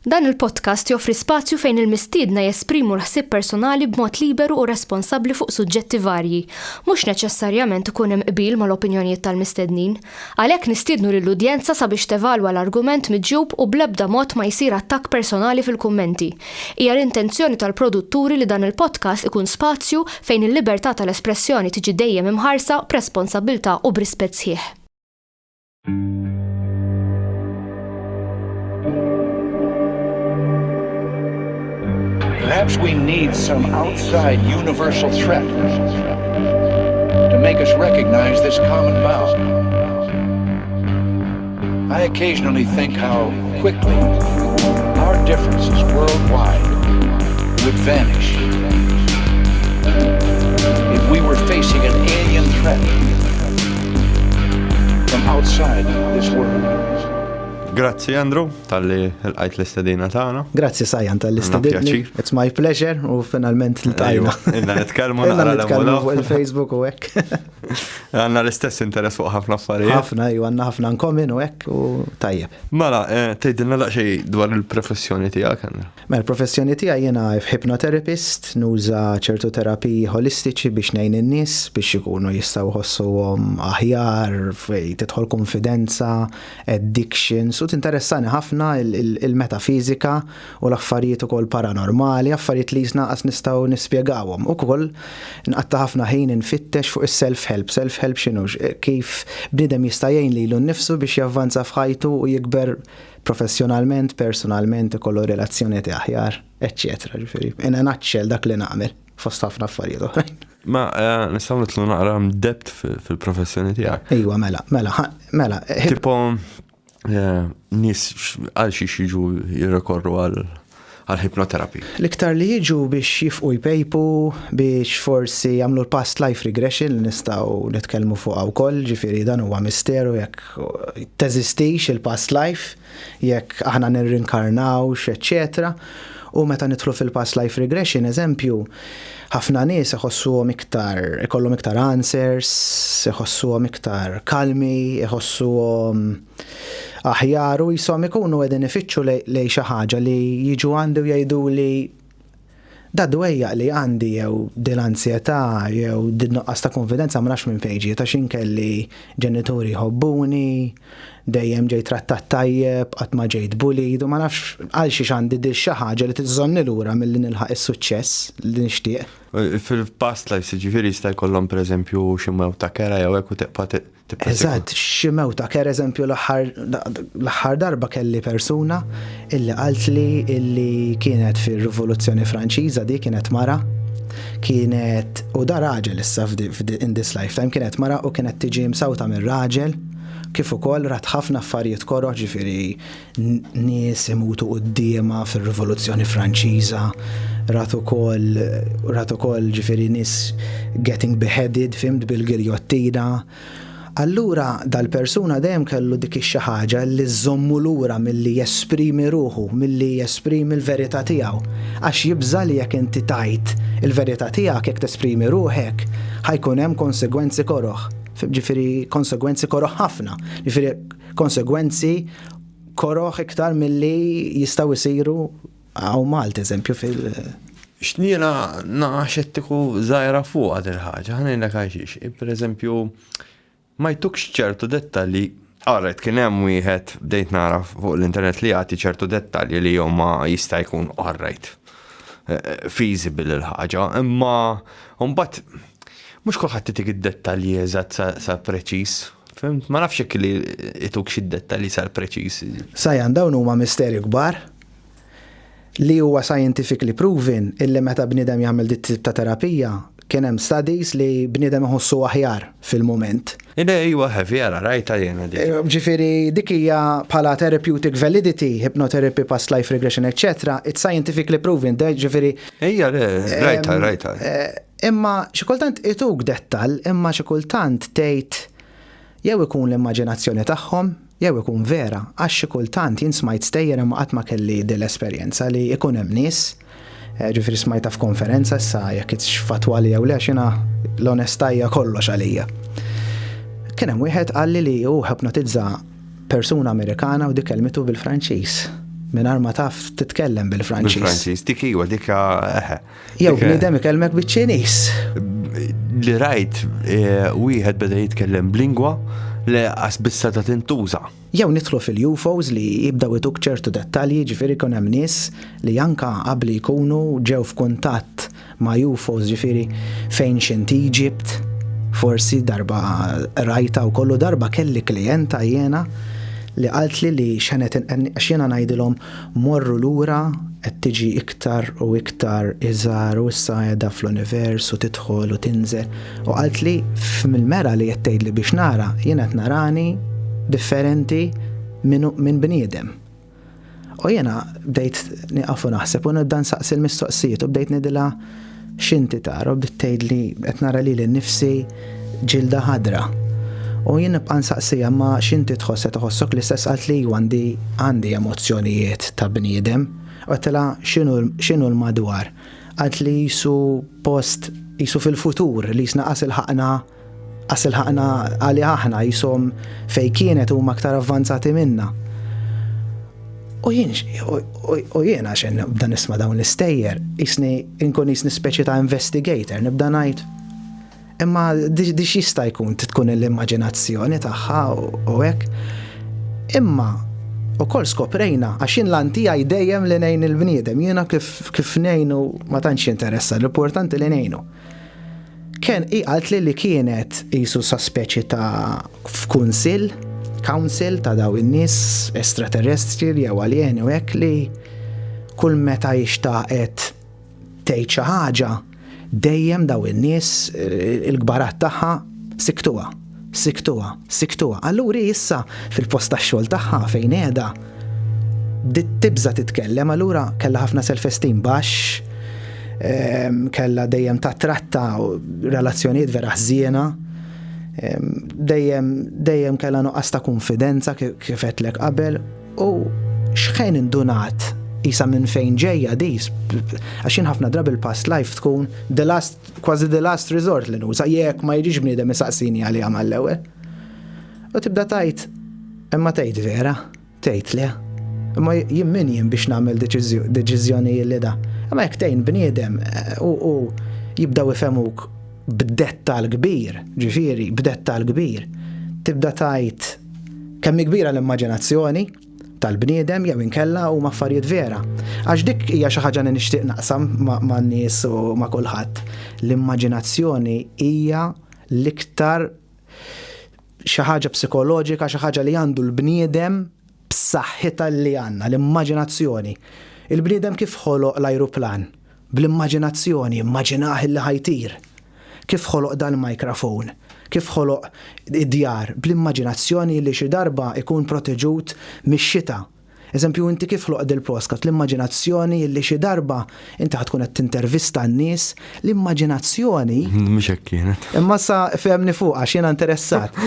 Dan il-podcast joffri spazju fejn il-mistiedna jesprimu l-ħsieb personali b'mod liberu u responsabbli fuq suġġetti varji, mhux neċessarjament ikun hemm qbil mal-opinjonijiet tal-mistednin. Għalhekk nistiednu lill-udjenza sabiex tevalwa l-argument miġjub u bl-ebda mod ma jsir attakk personali fil-kummenti. Hija l-intenzjoni tal-produtturi li dan il-podcast ikun spazju fejn il-libertà tal-espressjoni tiġi dejjem imħarsa b'responsabbiltà u b'rispett sħiħ. Perhaps we need some outside universal threat to make us recognize this common bound. I occasionally think how quickly our differences worldwide would vanish if we were facing an alien threat from outside this world. Grazzi Andrew, tal-li l-għajt l-istadina tagħna. Grazzi Sajan tal-istadina. It's my pleasure u finalment l-tajna. Inna nitkellmu fuq il-Facebook u hekk. Għandna l-istess interess fuq ħafna affarijiet. Ħafna, għandna ħafna nkomin u hekk u tajjeb. Mela, tgħidilna daqsxejn dwar il-professjoni tiegħek. Mela, il-professjoni tiegħi jiena hypnotherapist, nuża ċertu terapiji holistiċi biex ngħin in-nies biex ikunu jistgħu jħossuhom aħjar, tidħol konfidenza, addictions. Interessani ħafna il-metafizika u l-affarijiet ukoll paranormali, affarijiet li jisnaqas nistgħu nispjegawhom. Ukoll nqatta' ħafna ħin infittex fuq is-self-help. Self-help x'inhu kif bniedem jista' jgħin lilu nnifsu biex javvanza f'ħajtu u jikber professjonalment, personalment, ikollu relazzjonijiet aħjar, eċċetera. Ġifieri, in a nutshell dak li nagħmel fost ħafna affarijiet oħrajn. Ma nistgħu nitlu naqra mdebt fil-professjoni tiegħek. Ejwa, mela. Tipo nis għal xiex jiġu jirrekorru għal-hypnotherapy. L-iktar li jiġu biex jifqu jpejpu, biex forsi jagħmlu l-past life regression li nistgħu nitkellmu fuqha wkoll, ġifieri dan huwa misteru jekk teżistix il-past life, jekk aħna nirrinkarnawx, eċċetera. U meta nidħlu fil-past life regression, eżempju, ħafna nies iħossuhom ikollhom iktar answers, iħossuhom iktar kalmi, iħossuhom aħjar u jisom ikunu qegħdin ifittxu lejn xi ħaġa li jiġu għandi u jgħiduli da dwejjaq li għandi jew din ansjetà jew din nuqqas ta' konfidenza ma nafx minn fejn ġiet għax inkelli ġenituri jħobbuni, dejjem ġej trattat tajjeb, qatt ma ġejt bullied u ma nafx għal xiex għandi di xi ħaġa li tiżżonni lura milli nilħaq is-suċċess li nixtieq. Fil-past life ġifieri jista' jkollhom pereżempju xi mew ta' kera jew hekk u teqpa' Eżatt, xi mew ta' kera eżempju l-aħħar darba kelli persuna illi qalt li illi kienet fir-Rivoluzzjoni Franċiża di kienet mara, kienet u da raġel issa in this lifetime kienet mara u kienet tiġi msawta minn raġel kif ukoll rat ħafna affarijiet koroħ ġifieri nies imutu qudiema fir-Rivoluzzjoni Franċiża, rat ukoll ġifieri nies getting beheaded fimt bil-giljottina. Allura dal-persuna dejjem kellu dik xi ħaġa li żommu lura milli jesprimi ruħu, milli jesprimi l-verità tiegħu. Għax jibża li jekk inti tajt il-verità tiegħek jekk tesprimi ruħek, ħajkun hemm konsegwenzi koroħ. Ġifieri konsegwenzi koroħ ħafna. Ġifieri konsegwenzi koroħ iktar milli jistgħu jsiru hawn Malta eżempju X'niela xettiku żgħira fuq għad il-ħaġa, ħanejlek għaxiex. Pereżempju, ma jtukx ċertu dettalji, għarret kien hemm wieħed bdejt nara fuq l-internet li jagħti ċertu dettalji li ma jista' jkun għarrejt feasible il-ħaġa, imma mbagħad mhux kulħadd titik id-dettalji eżatt sa preċiż. Fimt, ma nafx hekk li ituk xi dettalji sar preċiż. Sajan dawn huma misterji kbar li huwa scientifically proven illi meta bniedem jagħmel dit tip ta' terapija kien hemm studies li bniedem iħossu aħjar fil-mument. Ejwa heavy ara rajta jiena dik. Ġifieri dik hija bħala therapeutic validity, hypnotherapy, past life regression, etc. It's scientifically proven, ġifieri. Ejja rajta. Imma xi kultant ituk dettall, imma xi kultant tgħid jew ikun l-immaġinazzjoni tagħhom, jew ikun vera, għax xi kultant jien smajt stejjer imma qatt ma kelli din l-esperjenza li ikun hemm nies ġifieri smajta f'konferenza issa jekk itx fatwa li jew le xina l-onestajja kollox għalija. Kien hemm wieħed qalli li hu hypnotizza persuna Amerikana u dik kelmitu bil-Franċiż. mingħajr ma taf titkellem bil-Franċiż. Bil-Franċiż, dik iwa, dika Jew bniedem ikellmek biċ-Ċiniż. Li rajt wieħed beda jitkellem b'lingwa li qasbissa ta' tintuża. Jew nidħlu fil-UFOs li jibdaw ituk ċertu dettalji, ġifieri kun hemm nies li anka qabli jkunu ġew f'kuntatt ma' UFOs, ġifieri f'Ancient Egypt, forsi darba rajta u kollu darba kelli klijenta jiena li qalt li x'jiena ngħidilhom morru lura qed tiġi iktar u iktar iżgħar u issa qiegħda fl-univers u tidħol u tinżel. U qalt li mill-mera li qed tgħidli biex nara jiena qed narani differenti minn bniedem. U jiena bdejt nieqaf u naħseb u nibda nsaqsi l-mistoqsijiet u bdejt ngħidilha x'inti tara u bdejt tgħidli qed nara lili nnifsi ġilda ħadra. U jien nibqa' nsaqsija ma x'inti tħossok l-istess qalt li għandi emozzjonijiet ta' bniedem u qedtilha x'inhu l-madwar. Qalt li jisu fil-futur li jisna qasilħaqna għali aħna jisom fej kienet huma aktar avvanzati minna. U jien għaxen nibda nisma' dawn l-istejjer, inkun jisni speċi ta' investigator, nibda ngħid imma di x'jista' jkun tkun l-immaġinazzjoni tagħha u hekk. Imma ukoll skoprejna għax jien l-antija dejjem li ngħin il-bniedem, jiena kif ngħinu ma tantx interessa, l-importanti li ngħinu. Kien qalt li kienet qisu sa speċi ta' council ta' daw in-nies extraterrestri jew aljeni u hekk li kull meta jixtaqet tgħid xi ħaġa dejjem daw in-nies il-kbarat tagħha siktuha. Allura issa fil-post tax-xogħol tagħha fejn qiegħda tibża titkellem, allura kellha ħafna self-esteem baxx, kellha dejjem tratta relazzjonijiet vera ħżiena, dejjem kellha nuqqas ta' konfidenza kif qedlek qabel u x'ħejn indunat isa minn fejn ġejja dis għaxin ħafna drabi il-past life tkun kważi the last resort li nuża jekk ma jiġix bniedem isaqsini għalija mal-ewwel. U tibda tgħid imma tgħid vera, tgħid le. Imma jien biex nagħmel deċiżjoni li da. Imma jekk tgħin bniedem u jibdew ifhemuk b'dettal kbir, ġifieri b'dettal kbir, tibda tgħid kemm kbira l-immaġinazzjoni tal-bniedem jew inkella u affarijiet vera. Għax dik hija xi ħaġa li nixtieq naqsam man-nies u ma' kulħadd. L-immaġinazzjoni hija l-iktar xi ħaġa psikoloġika, xi ħaġa li għandu l-bniedem b'saħħitha li għandna, l-immaġinazzjoni. Il-bniedem kif ħoloq l-ajruplan? Bl-immaġinazzjoni, immaġinah li ħajtir. Kif ħoloq dal-mikrofon? Kif ħoloq id-djar bl-immaġinazzjoni li xi darba ikun proteġut mix-xita. Eżempju inti kif ħloq dil-podcast l-immaġinazzjoni li xi darba inti ħadkun qed tintervista n-nies, l-immaġinazzjoni mhux hekk kienet. Imma sa fehmni fuq għax jiena interessat.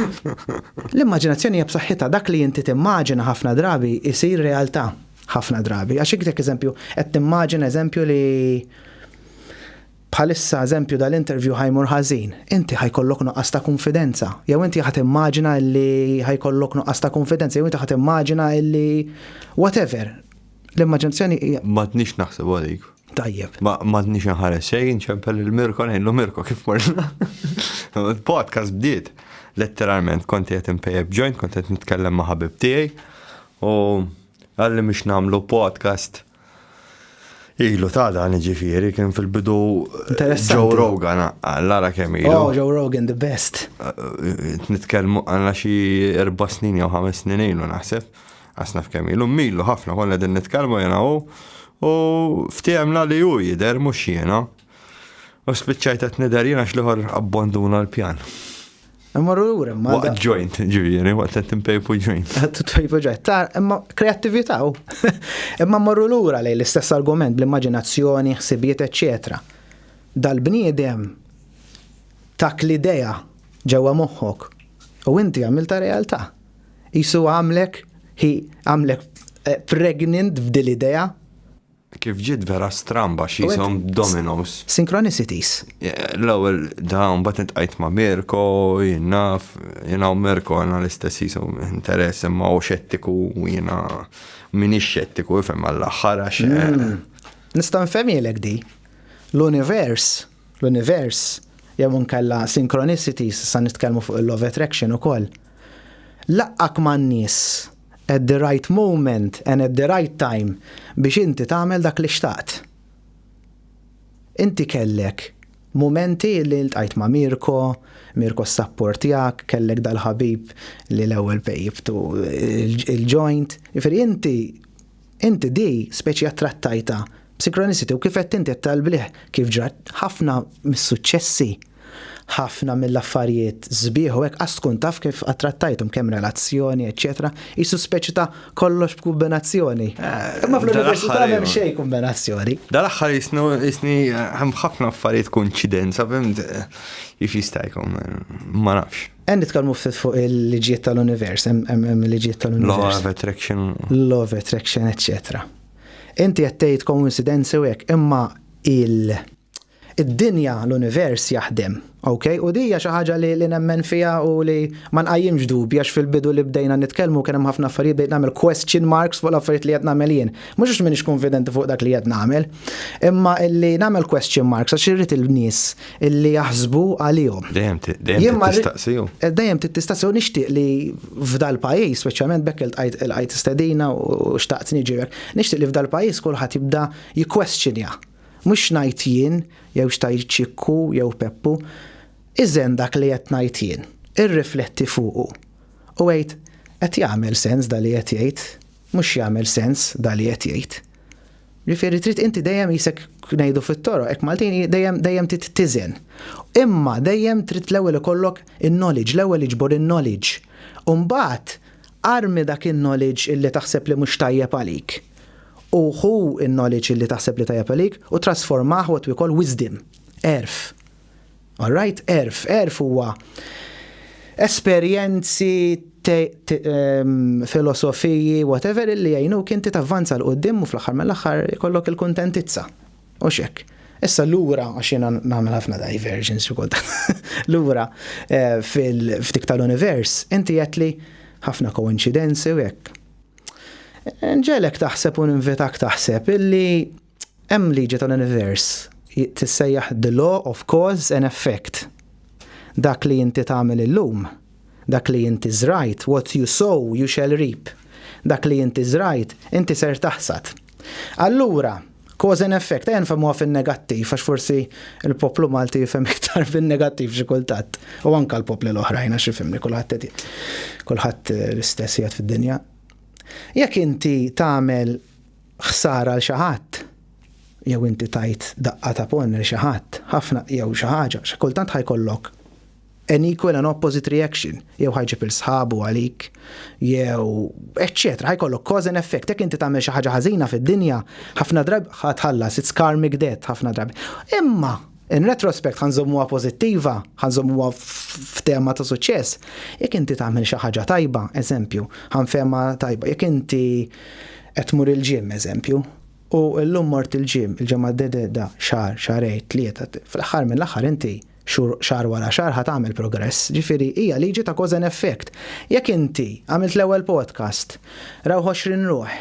L-immaġinazzjoni hija b'saħħitha dak li inti timmaġina ħafna drabi isir realtà ħafna drabi. Għax iktek eżempju qed timmaġina eżempju li bħalissa eżempju dal-interview ħajmur ħażin, inti ħajkollok nuqqas ta' konfidenza, jew inti ħadd immaġina li ħajkollok nuqqas ta' konfidenza, jew inti ħadd immaġina li whatever. L-immaġinazzjoni m'għadniex naħseb għalik. Tajjeb. M'għadniex nħares xejn, ċempel il-Mirko ngħidlu Mirko kif morna. Il-podcast bdiet. Letteralment kont qed impejjeb joint, kont qed nitkellem ma' ħabib tiegħi u għalli mhux nagħmlu podcast. Ilu ta' dan ġifieri kien fil-bidu Joe Rogan, għallara kemm ilu. Oh, Joe Rogan, the best. Nitkellmu għandna xi 4 snin jew 5 snin ilu naħseb, għasna f'kemm ilu, milu ħafna konna qegħdin nitkellmu jiena u ftiemna li hu jidher mhux jiena. U spiċċajt qed nidher jiena x'liħor abbanduna l-pjan. Immorru lura, ma waqt joint, ġifieri, waqt qed impejpu joint. Tpejpu joint, imma kreattività hu. Imma mmorru lura lejn l-istess argument bl-immaġinazzjoni, ħsibiet, eċċetera. Dal-bniedem tak l-idea ġewwa moħħok u inti għamilta realtà. Isu għamlek pregnant f'dil idea kif ġid vera stramba xisom dominoes. Synchronicities. L-ewwel dawn bat intqajt ma' Mirko, jinnaf, Mirko għandna l-istess jisom interess imma u xettiku u jiena minix xettiku ifhem għall-aħħar għax. Nista' nfehmilek di. L-univers, jew nkella synchronicities sa nitkellmu fuq il-law of attraction ukoll. Laqqak man-nies at the right moment and at the right time biex inti tagħmel dak li xtaqt. Inti kellek momenti li ltqajt ma' Mirko s-sapportjak, kellek dal-ħabib li l-ewwel pejbtu il-joint. Jifieri inti di speċi attrattajta synchronicity u kif qed inti talbliħ kif ġrat ħafna mis-suċċessi, ħafna mill-affarijiet żbieħ u hekk għas tkun taf kif attrattajthom kemm relazzjoni, eċċetera, jisu speċi ta' kollox b'kombinazzjoni. Imma fl-università m'hemm xejn kombinazzjoni. Dal-aħħar jisni hemm ħafna affarijiet koinċidenza, fimt kif jista' jkun ma nafx. Nitkellmu fuq il-liġijiet tal-univers, hemm liġijiet tal-univers. Law of attraction. Law of attraction, eċċetera. Inti qed tgħid koincidenzi u hekk, imma id-dinja l-univers jaħdem, okay? U dija xi ħaġa li nemmen fiha u li ma nqajjimx dubi għax fil-bidu li bdejna nitkellmu kien hemm ħafna affarijiet bdejt nagħmel question marks fuq l-affarijiet li qed nagħmel jien. Mhux għax m'iniex konfidenti fuq dak li qed nagħmel, imma illi nagħmel question marks għax irrid il-nies illi jaħsbu għalihom. Dejjem tistaqsiju. Dejjem tistaqsiju nixtieq li f'dal pajjiż, speċjalment bekk il-qajt istedina u xtaqt niġi nixtieq li f'dal pajjiż kulħadd jibda jikkwestjonja. Mhux ngħid jien jew xtajt ċikku jew Peppu, iżen dak li qed ngħid jien, irrifletti fuqu. U għid qed jagħmel sens da li qed jgħid, mhux jagħmel sens da li qed jgħid. Ġifieri trid inti dejjem isek ngħidu fit-toroq, hekk Maltini dejjem titiżen. Imma dejjem trid l-ewwel ikollok in-knowledge, l-ewwel iġbor in-knowledge. U mbagħad armi dak in-knowledge illi taħseb li mhux tajjeb għalik. U hu in-knowledge li taħseb li tajjeb għalik u trasformah what we call wisdom, erf. All right, erf huwa esperjenzi, filosofiji, whatever illi jgħinuk inti tavvanza l-qoddim u fl-aħħar mill-aħħar jkollok il-kuntentizza. U xek. Issa lura għax jiena nagħmel ħafna divergence ukoll. Lura f'dik tal-univers, inti qed li ħafna koinċidenzi u hekk. Nġelek taħseb u ninvitak taħseb illi hemm liġi tal-univers tissejjaħ the law of cause and effect. Dak li inti tagħmel illum, dak li inti żrajt, what you sow you shall reap. Dak li inti żrajt, inti ser taħsad. Allura, cause and effect, nfehmuha fin-negattiv għax forsi il-poplu Malti jifhem iktar fin-negattiv xi kultant. U anke l-popli l-oħrajn għax ifhimni kulħadd l-istess jgħid fid-dinja. Jekk inti tagħmel ħsara l xi ħadd, jew inti tajt daqqa ta' ponni l xi ħadd, ħafna jew xi ħaġa, xi kultant ħajkollok an equal and opposite reaction, jew ħajġib il-sħabu għalik, jew eċċetra, ħajkollok cause and effect. Jekk inti tagħmel xi ħaġa ħażina fid-dinja, ħafna drabi ħatħallas, it's karmic debt ħafna drabi. Imma in retrospect ħanżommuha pożittiva, ħanżommuha f'tema ta' suċċess. Jekk inti tagħmel xi ħaġa tajba, eżempju, ħanfehma tajba, jekk inti qed tmur il-ġim, eżempju, u llum mort il-ġim, il-ġimgħa da xahar, xahrejn, tlieta, fl-aħħar mill-aħħar inti xahar wara xahar ħad tagħmel progress. Ġifieri hija liġi ta' cause and effect. Jekk inti għamilt l-ewwel podcast, raw 20 ruħ,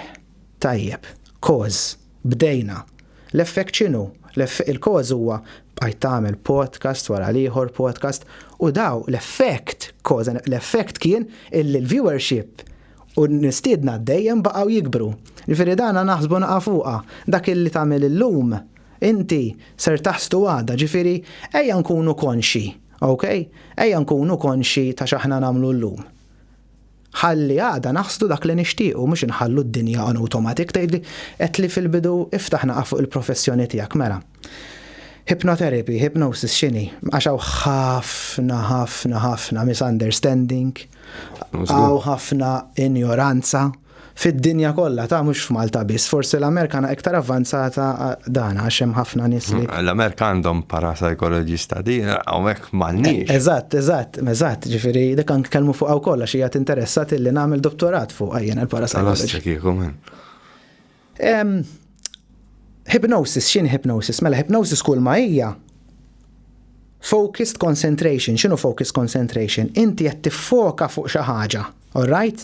tajjeb, cause, bdejna. L-effekt x'inhu? Il-cause huwa bqajt tagħmel podcast wara ieħor podcast u daw l-effekt kien il-viewership u nistiedna dejjem baqgħu jikbru. Ġifieri dana naħsbu naqa' fuqha dak illi tagħmel illum inti ser taħstu għada, ġifieri ejja nkunu konxi, okay? Ejja nkunu konxi ta' x'aħna nagħmlu llum. Ħalli għada naħsdu dak li nixtiequ mhux inħallu d-dinja on automatic tgħidli qed li fil-bidu iftaħ naqa' fuq il-professjoni tiegħek mela. Hypnotherapy, hypnosis x'inhi? Għax hawn ħafna misunderstanding, hawn ħafna ignoranza fid-dinja kollha ta' mhux f'Malta biss. Forsi l-Amerika iktar avvanzata dan għax hemm ħafna nies li l-Amerika għandhom parapsychologista di hawnhekk m'għandniex. Eżatt, ġifieri dik anke kellmu fuq hawn kollha xi qiegħed interessat illi nagħmel dottorat fuq ejjen il-parapsychology. hypnosis, x'in hypnosis? Mela hypnosis kull ma hija focused concentration. X'inhu focused concentration? Inti qed tiffoka fuq xi ħaġa, all right?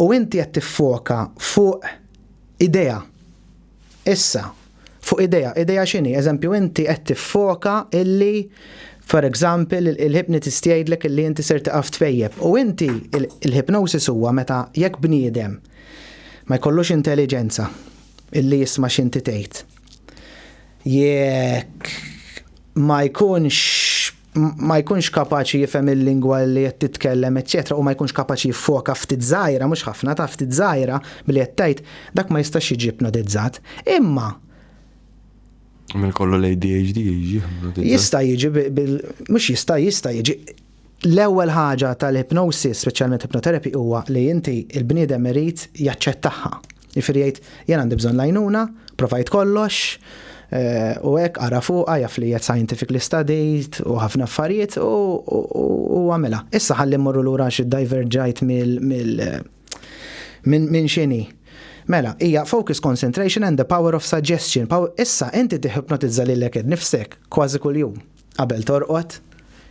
U inti qed tiffoka fuq idea. Issa, fuq idea x'inhi? Eżempju, inti qed tiffoka illi for example, il-hypnotist jgħidlek illi inti ser taqaf tfejjeb. U inti il-hypnosis huwa meta jekk bniedem ma jkollux intelligenza illi jisma' x'inti tgħid. Jekk ma jkunx kapaċi jifhem il-lingwa li qed titkellem, eċċetera, u ma jkunx kapaċi jiffoka ftit żgħira, mhux ħafna ta' ftit żgħira billi qed tgħid, dak ma jistax jiġi ipnotizzat. Imma Min kollu l-ADHD jiġi. Jista' jiġi mhux jista' jiġi. L-ewwel ħaġa tal-hypnosis, speċjalment hypnotherapy, huwa li inti il-bniedem irid jaċċettaha. Jifieri jgħid jien għandi bżonn lajnuna, provajt kollox, u hekk ara fuqha jaf li qed scientifically studied u ħafna affarijiet u għamilha. Issa ħalli mmorru lura xi diverġajt minn xini. Mela, hija focus concentration and the power of suggestion. Issa inti tiħipnotizza lilek innifsek kważi kuljum. Qabel torqod,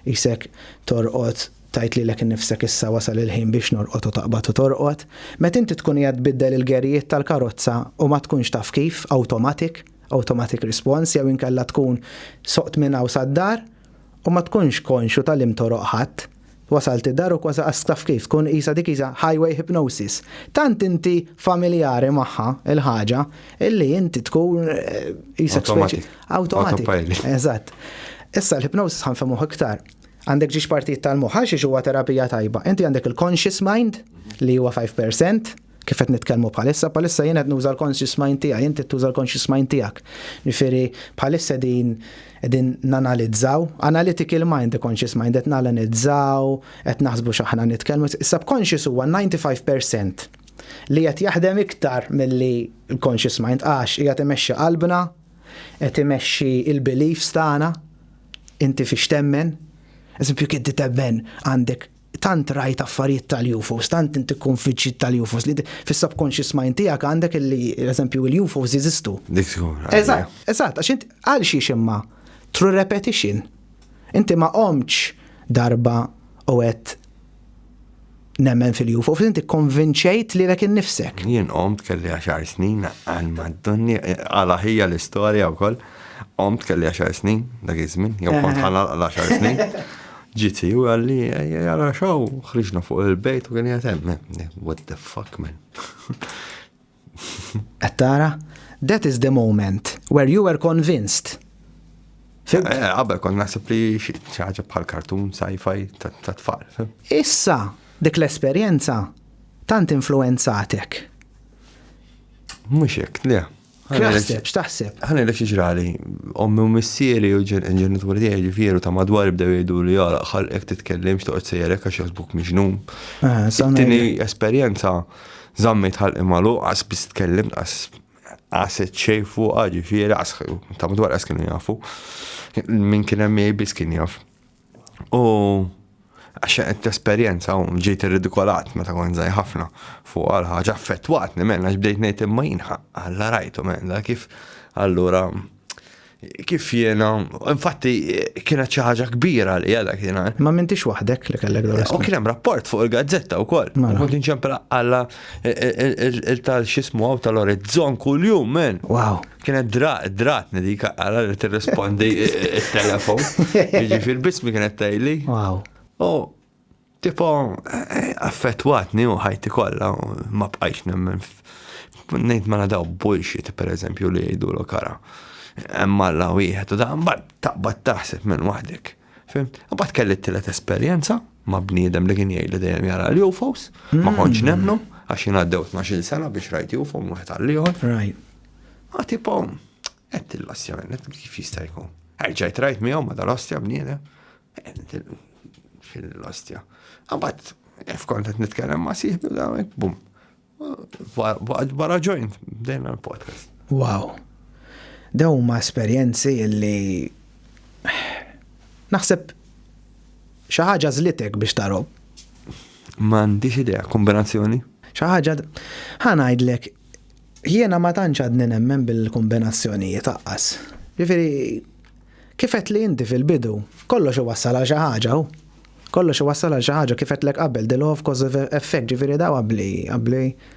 isek torqod tajt lilek innifsek issa wasal il-ħin biex norqod u taqbad u torqod. Meta inti tkun qiegħed tbiddel il-gerijiet tal-karozza u ma tkunx taf kif, automatic response, jew inkella tkun soqt minn hawn sad-dar u ma tkunx konxu tal-im toroq ħadd. Wasalt id-dar u kważi taf kif tkun qisha dik qisha highway hypnosis. Tant inti familjari magħha il-ħaġa illi inti tkun qisha automatic. Eżatt. Issa l-hypnosis ħanfehmuh iktar. Għandek ġiex partijiet tal-moħħ xi huwa terapija tajba. Inti għandek il-conscious mind li huwa 5%, kif qed nitkellmu bħalissa jien qed nuża l-conscious mind tiegħi, inti tuża l-conscious mind tiegħek. Jifieri bħalissa qegħdin nanalizzaw, analytical mind, conscious mind qed nanalizzaw, qed naħsbu x'aħna nitkellmu. Subconscious huwa 95% li qed jaħdem iktar milli l-conscious mind għax qiegħed imexxi qalbna, qed imexxi il-beliefs tagħna, inti fiex temmen. Eżempju kien temmen għandek tant rajt affarijiet tal-UFOs, tant inti konfiċċi tal-UFOs li fis-subconscious mind tiegħek għandek li eżempju il-UFOs jeżistu. Eżatt, għax inti għal xiex imma through repetition. Inti ma qomx darba u qed nemmen fil-UFOs, inti konvinċejt li lek innifsek. Jien qomt kelli 10 snin għal Madonni għala hija l-istorja wkoll. Qomt kelli 10 snin dak iż-żmien, jew kont ħanal għal 10 snin. Ġiti u għalli, jara xaw, ħriġna fuq il-bejt u għan jgħatem, what the fuck, man. Attara, that is the moment where you were convinced. Għabel, kon naħseb li xaġa bħal kartun, sci-fi, ta' tfal. Issa, dik l-esperienza, tant influenzatek. Mux jek, le. X'taħseb? Ħalli l ġrali, ommi u missieri u ġenituri tiegħi ġifieru ta' madwar bdew jgħidu li jara ħalqek titkellimx toqgħod sejjerek għax jaħsbuk miġnun. Tieni esperjenza żammejt ħalqi magħluq qas biss tkellimt qas xejn fuqha ġifieri qas ta' madwar qas kienu jafu. Min kien hemm biss kien jaf. U għax esperjenza ġejt irridikolat meta kont żgħir ħafna fuq għal ħaġa affettwatni men għax bdejt ngħid imma jinħaq alla rajtu men kif allura kif jiena infatti kienet xi ħaġa kbira li qiegħda kien. Ma m'intix waħdek li kellek dwar. U kien hemm rapport fuq il-gazzetta wkoll. Kont inċempel alla tal-xismu tal-Orizzon kuljum men. Wow. Kienet dratni dik alla li tirrispondi it-telefon. Jiġifier bismi kienet tgħidli. Wow. Tipo, affettwatni u ħajti kollha ma bqajx nemmen. Ngħid ma nadaw bullshit per eżempju li jgħidu l kara. Emma alla wieħed u da mbagħad taqbad taħseb minn waħdek. Fim? Mbagħad kelli t-tielet esperjenza ma' bniedem li kien jgħid dejjem jara l-UFOs, ma kontx nemmnu għax jien għaddew 12 sena biex rajt UFO wieħed għal ieħor. Right. Tipo, qed il-ostja minn kif jista' jkun. Ħarġajt rajt miegħu ma dal-ostja bniedem. Fil-ostja. Għabat, f'kont qed nitkellem ma' sieħbi u dawek, bum. Wara joint, bdejna l-podcast. Wow. Daw huma esperjenzi li naħseb xi ħaġa żlitek biex tarob. M'għandix idea, kombinazzjoni. Xi ħaġa ħanajdlek jiena ma tantx għadni nemmen bil-kombinazzjonijiet taqqas. Ġifieri kif qed li inti fil-bidu, kollox iwassal għal xi ħaġa hu. Kollox iwassal għal xi ħaġa kif qed lek qabel the law of cause effect, ġifieri daw qabli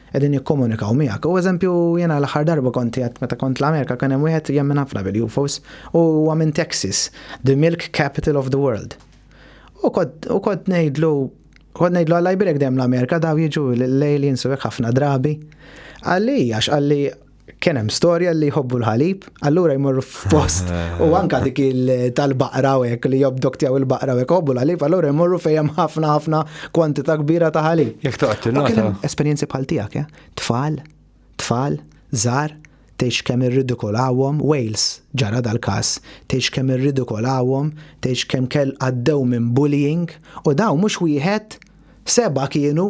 qegħdin jikkomunikaw miegħek. U eżempju jiena l-aħħar darba kont meta kont l-Amerika kien hemm wieħed jemmen ħafna bil-UFOs u huwa minn Texas, the milk capital of the world. U kont ngħidlu għall-Ibirek dejjem l-Amerika daw jiġu l-aliens u hekk ħafna drabi. Għalli kien hemm storja li jħobbu l-ħalib, allura jmorru f'post u anka dik tal-baqra hekk li jobdok tiegħu il-baqra hekk jħobbu l-ħalib, allura jmorru fejn ħafna kwantità kbira ta' ħalib. Jekk toqgħod tinnota. Esperjenzi bħal tiegħek, tfal, żgħar, tgħix kemm irridikolawhom, Wales ġara dal-każ, tgħix kemm irridikolawhom, tgħix kemm kell għaddew minn bullying u daw mhux wieħed 7 kienu,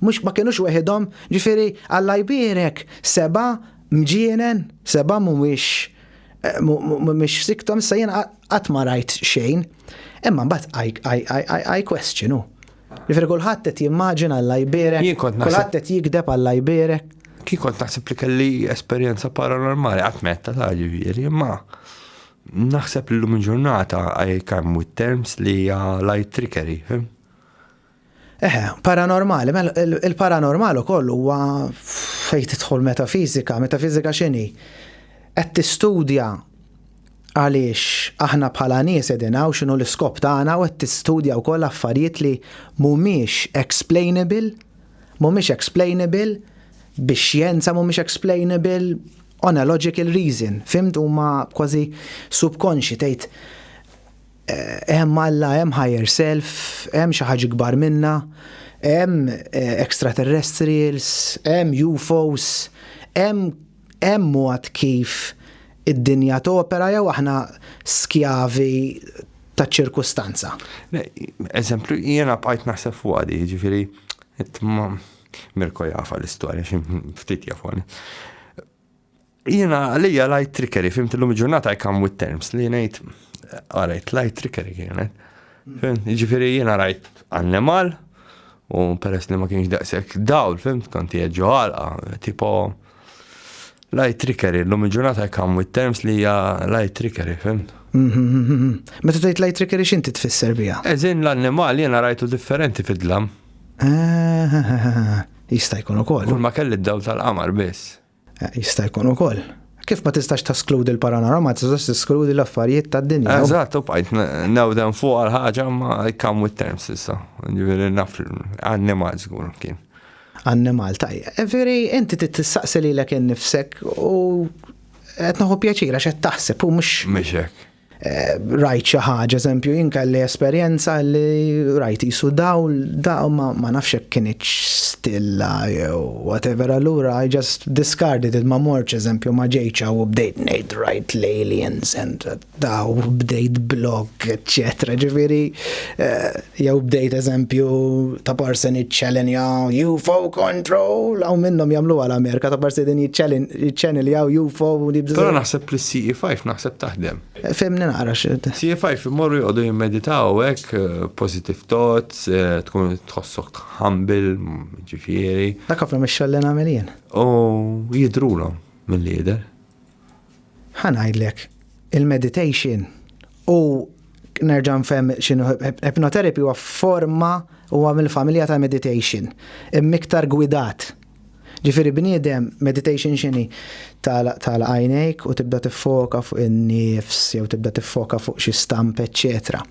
mhux ma kienux weħidhom, ġifieri għall-Ibirek 7 mġienen, 7 mhumiex siktom sa jien qatt ma rajt xejn. Imma mbagħad I question hu. Ġifieri kulħadd qed jimmaġina għall-Ibirek, kulħadd qed jikdeb għall-Ibirek. Kien kont naħseb li kelli esperjenza paranormali qatt metta ta' ġifieri, imma naħseb li llum il-ġurnata I come with terms li hija light trickery, fim? Paranormali, il-paranormal ukoll huwa fejn tidħol metafizika x'inhi? Qed tistudja għaliex aħna bħala nies qegħdin hawn x'inhu l-iskop tagħna u qed tistudja wkoll affarijiet li mhumiex explainable bix-xjenza, mhumiex explainable on a logical reason. Fimt huma kważi subconsci tgħid hemm Alla, hemm higher self, hemm xi ħaġa kbar minna, hemm extraterrestrials, hemm UFOs, hemm mod kif id-dinja topera jew aħna skjavi taċ ċirkustanza. Eżempju, jiena bqajt naħseb fuq għadi, ġifieri Mirko jafa l-istorja xi ftit jafuni. Jiena għalija light trickery, fimt illum il-ġurnata I come with terms li ngħid għarajt light trickery kienet. Ġifieri jiena rajt annimal u peress li ma kienx daqshekk dawl, fimt kont jeġġu għalqa, tipo light trickery, l-lum il-ġurnata I come with terms li hija light trickery, fimt? Meta tgħid light trickery x'inti tfisser biha? Eżin l-annimal jiena rajtu differenti fid-dlam. Jista' jkun ukoll. Kull ma kelli d-dawl tal-qamar biss. Jista' jkun ukoll. Kif ma tistax taskludi l-paranormal, ma tistax taskludi l-affarijiet tad-dinja. Eżatt, u bqajt nawdem fuq għal-ħaġa ma I come with terms issa. Ġifieri naf annimal żgur kien. Annimal tajja. Veri, inti tistaqsi lilek innifsek u qed naħu pjaċira x'qed taħseb u mhux hekk. Rajt xi ħaġa, eżempju, jien kelli esperjenza li rajt isu daw ma nafx hekk kienx stilla jew whatever, allura I just discarded it, ma mortx eżempju ma ġejċa u bdejt ngħid rajt l-aliens and daw bdejt blog, etc. Ġifieri jew bdejt eżempju ta' person iċċellenja UFO control hawn minnhom jagħmluha l-Amerika ta' person din jiċċeneljaw UFO. Però naħseb li CE5 naħseb taħdem. Femni naqra CE5 imorru jgħodu jimmeditaw hekk positive thoughts, tkun tħossok humble, ġifieri. Dak ħafna mix-xogħol li nagħmel jien. U jidrulhom mill-lieder. Ħanajdlek il-meditation u nerġa' nfhem x'inhu hypnotherapy huwa forma huwa mill-familja ta' meditation, imiktar gwidat. Ġifieri bniedem meditation x'inhi tal-għajnejk u tibda tiffoka fuq in-nifs jew tibda tiffoka fuq xi stamp, eċetera.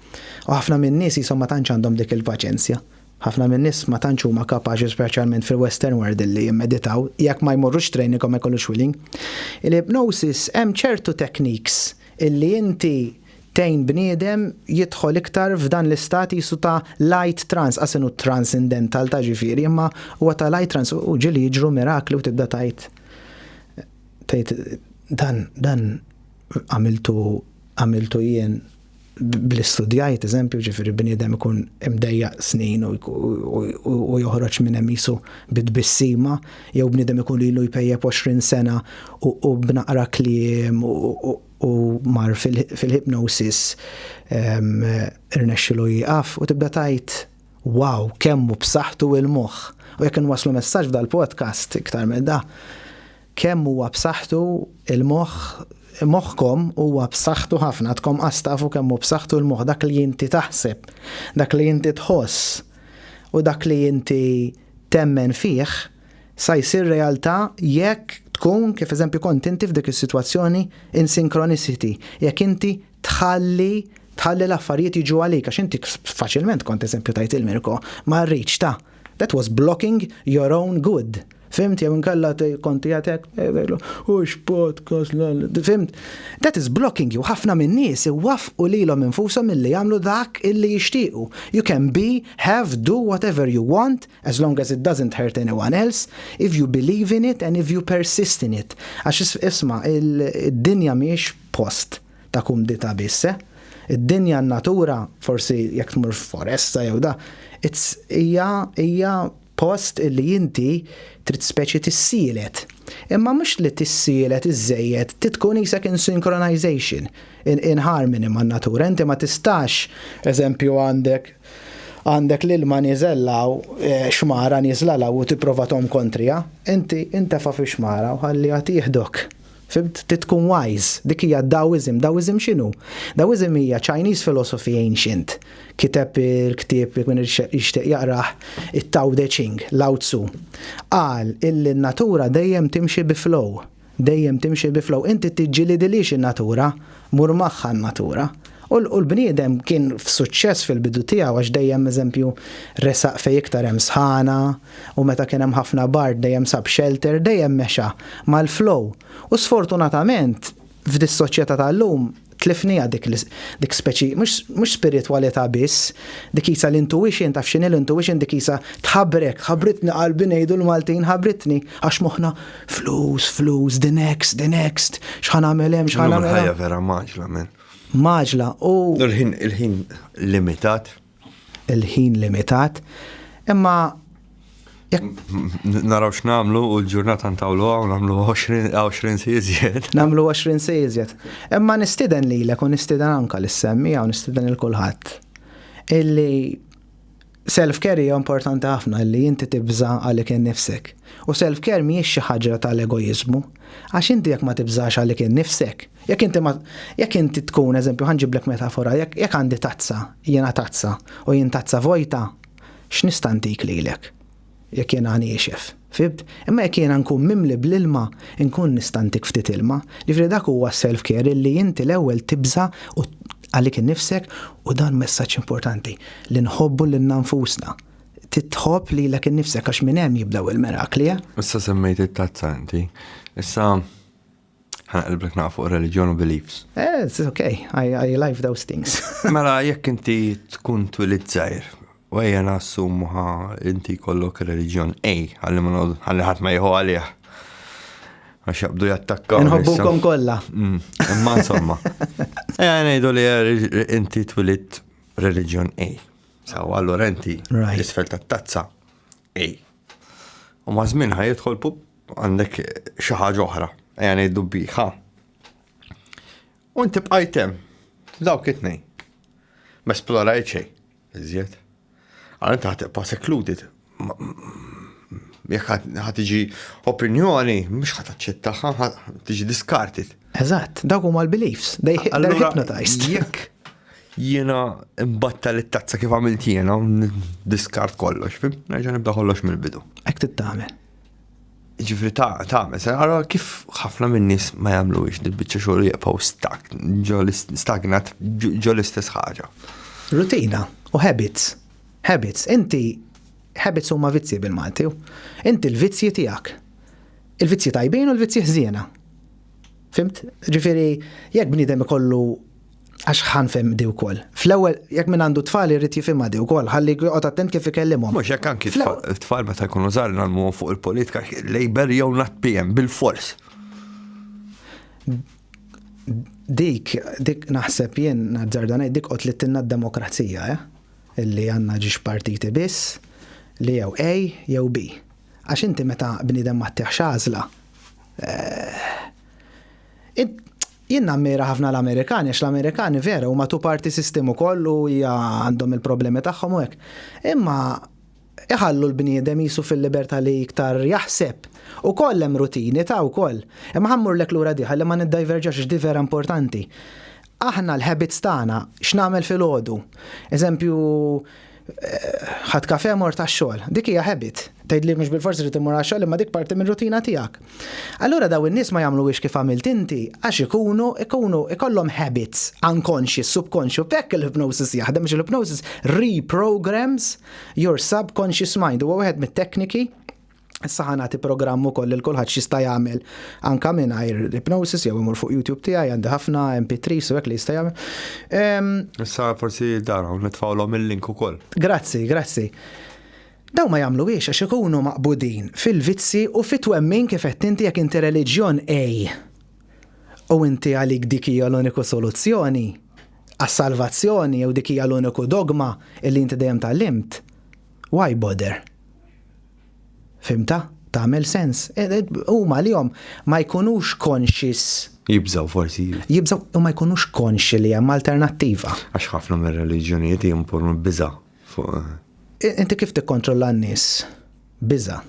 U ħafna min-nies jisom ma tantx għandhom dik il-paċenzja. Ħafna min-nies ma tantx huma kapaċi speċjalment fil-Western world li jimmeditaw jekk ma jmorrux training u ma jkollux willing. Il-hypnosis hemm ċertu techniques illi inti tejn bniedem jidħol iktar f'dan l-istat jisu ta' light trance, asenu transcendental ta' ġifieri, imma huwa ta' light trance u ġili jiġru mirakli u tibda tajt dan għamiltu jien bl-istudjajt, eżempju, ġifieri bniedem ikun imdejjaq snin u joħroġ minn hemm jisu bid-bissima, jew bniedem ikun lilu jpejjeb 20 sena u b'naqra kliem u mar fil-hypnosis irnexxilu jieqaf u tibda tajt wow, kemmu b'saħħtu il-moħħ. U jekk inwasslu messaġġ f'dal-podcast iktar minn da, kemm huwa b'saħħtu moħħkom huwa b'saħħtu ħafna, tkom qastafu kemm hu b'saħħtu l-moħħ, dak li inti taħseb, dak li inti tħoss u dak li inti temmen fih sa jsir realtà jekk tkun kif eżempju kont inti f'dik is-sitwazzjoni in synchronicity, jekk inti tħalli l-affarijiet jiġu għalik, għax inti faċilment kont eżempju tajt il-Mirko ma rridx that was blocking your own good. Fimt, jew inkella konti għatek, podcast, fimt, that is blocking you. Ħafna minn nies iwaffqu lilhom infushom milli jagħmlu dak illi jixtiequ. You can be, have, do whatever you want as long as it doesn't hurt anyone else if you believe in it and if you persist in it. Għax isma' id-dinja mhijiex post ta' kumdita bisse. Id-dinja n-natura forsi jekk tmur foresta jew da, hija post illi inti trid speċi tissielet. Imma mhux li tissielet iżejjed, tkun isek in synchronization, in harmony man-natura. Inti ma tistax, eżempju għandek l-ilma niżellaw, xmara niżlalaw u tipprova tom kontrija, inti fa fi xmara u ħalli jieħdok. Fibt, titkun wise, dik hija Taoism. Taoism x'inhu? Taoism hija Chinese philosophy ancient. Kiteb il-ktieb minn jixtieq jaqrah it-Tao Te Ching, Lao Tzu. Qal illi n-natura dejjem timxi bi flow. Inti tiġġielidilix in-natura, mur magħha n-natura. U l-bniedem kien f'suċċess fil-bidu tiegħu għax dejjem eżempju resaq fejn iktar hemm sħana u meta kien hemm ħafna bard dejjem sab shelter, dejjem mexa mal-flow. U sfortunatament f'dis soċjetà tal-lum tlifnija dik speċi, mhux spiritwalità biss, dik isa l-intuition, taf x'inhi l-intuition, dik isa ħabbritni qalbi ngħidu l-Maltin ħabbritni għax moħħna flus, the next, x'ħanagħmel hemm, x'ħanagħmel. Ħajja vera maġla men. Maġla u il-ħin limitat. Il-ħin limitat. Imma naraw x'namlu u l-ġurnata ntawlu u nagħmlu 20 sejżiet. Nagħmlu 20 sejżiet. Imma nistieden lilek u nistieden anke l-semmi u nistieden il-kulħadd. Illi self-care hija importanti ħafna li inti tibża għalik innifsek. U self-care mhijiex xi ħaġa tal-egoiżmu. Għax inti jekk ma tibżax għalik innifsek. Jekk inti tkun eżempju ħanġiblek metafora, jekk għandi tazza, jiena tazza u jien tazza vojta, x'nista' ntik lilek? Jekk jiena niexef. Fibt? Imma jekk jiena nkun mimli bl-ilma, nkun nista' ntik ftit ilma. Ġifieri dak huwa self-care illi inti l-ewwel tibża u għalik innifsek u dan messaġġ importanti li nħobbu lil nfusna. Titħobb lilek innifsek għax minn hemm jibdew il-mirakli. Issa semmejt it-tazza inti. Issa ħanqilblek nafu religion u beliefs. It's okay. I like those things. Mela jekk inti tkun twilid żgħir, u ejja nassumuha inti kollok reliġjon ħalli ħadd ma jieħu għalih. Għax jabdu jattakkaw. Nħobbukom kollha. Imma insomma. Ejja ngħidu li inti twilid reliġjon A. Sawa allura inti l-isfel tat-tazza A. U ma' żmien ħajidħol għandek xi ħaġa oħra. Ejja ngħidu B. U inti bqajtem dawk it-tnejn. Ma esplorajt xejn. Iżjed. Għal inti ħatibqa' secluded. Jekk ħatiġi opinjoni, mhux ħataċċettaha, tiġi discarded. Eżatt, dawk huma l-beliefs. They're hypnotized. Jekk jiena imbattal it-tazza kif għamilt jiena u discard kollox, fim? Nerġa' nibda kollox mill-bidu. Hekk tittamel. Ġifri tagħmel, allura kif ħafna min-nies ma jagħmluhiex dil-biċċa xogħol jibqgħu stagnat ġo l-istess ħaġa. Rutina u habits. Habits huma vizzi bil-Malti. Inti l-vizzji tiegħek. Il-vizzji tajbin u l-vizzji ħżiena. Fimt? Ġifieri jekk bniedem ikollu għax ħanfhem di wkoll. Fl-ewwel jekk min għandu tfal irid jifhimha di wkoll, ħalli joqgħod attent kif ikellimhom. Mhux jekk anki tfal meta jkunu żgħar nagħmluhom fuq il-politika Labour jew Not PM bil-fors. Dik naħseb jien nazzarda ngħid dik qotlittilna d-demokrazija, illi għandna ġiex partiti biss li jew A jew B. Għax inti meta bniedem ma tieħx għażla. Jien nammira ħafna l-Amerikani, għax l-Amerikani vera huma two party system ukoll u hija għandhom il-problemi tagħhom u hekk. Imma iħallu l-bniedem jisu fil-libertà li iktar jaħseb. U koll hemm rutini ta' ukoll. Imma ħammur lek lura di ħalli ma niddiverġax di vera importanti. Aħna l-habits tagħna x'nagħmel fil-għodu. Eżempju, ħadd kafe mor tax-xogħol, dik hija habit. Tgħidli mhux bil-forsi li timmur għax-xogħol imma dik parti mir-rutina tiegħek. Allura daw in-nies ma jagħmluwiex kif għamilt inti għax ikollhom habits unconscious, subconscious. Bekk il-hypnosis jaħdem biex il-hypnosis reprograms your subconscious mind. Huwa wieħed mit-tekniki. Issa ħanati programmu koll il-kulħadd x'jista' jagħmel anke mingħajr hypnosis jew imur fuq YouTube tiegħi għandi ħafna MP3 u hekk li jista' jagħmel. Issa forsi dara nitfgħulhom il-link ukoll. Grazzi. Daw ma jagħmluwiex għax ikunu maqbudin fil-vizzi u fit-twemmin kif qed inti jekk inti reliġjon u inti għalik dik hija l-uniku soluzzjoni għas-salvazzjoni jew dik hija l-uniku dogma illi inti dejjem tallimt. Why bother? Fimta? Tagħmel sens. Huma l-jom ma jkunux conscious. Jibżaw forsi. Jibżaw u ma jkunux konxi li hemm alternattiva. Għax ħafna mir-reliġjonijiet jimponu biża' fuq. Inti kif tikkontrolla n-nies? Biża'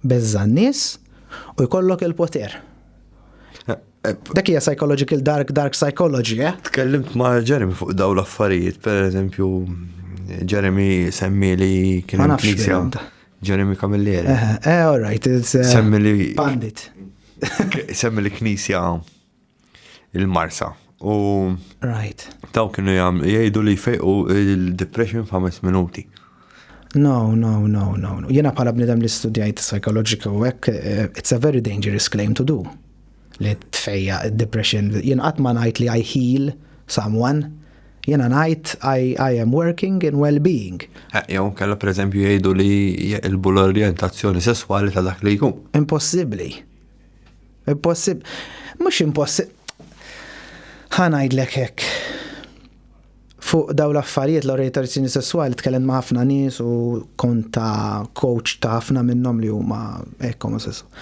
n-nies u jkollok il-poter. Dak hija psychological dark psychology, Tkellimt ma' Jeremy fuq daw l-affarijiet, pereżempju Jeremy semmi li kien hemm knisja. Jeremy Camilleri. All right, it's semmi li pandit. Semmi li knisja il-Marsa. U right. Taw kienu jgħidu li fejqu il-depression f'5 minuti. No. Jena bħala bnidem li studjajt psychological work, it's a very dangerous claim to do. Li tfejja depression. Jena qatt ma ngħid li I heal someone. Jena ngħid I am working in well-being. Jew kella pereżempju jgħidu li jqilbu l-orjentazzjoni sesswali ta' dak li jkun. Impossibbli. Mhux impossibbli. Ħanajdlek hekk. Fuq daw l-affarijiet l-orjentazzjoni sessuali tkellem ma' ħafna nies u kont ta' coach ta' ħafna minnhom li huma hekk omosessuali.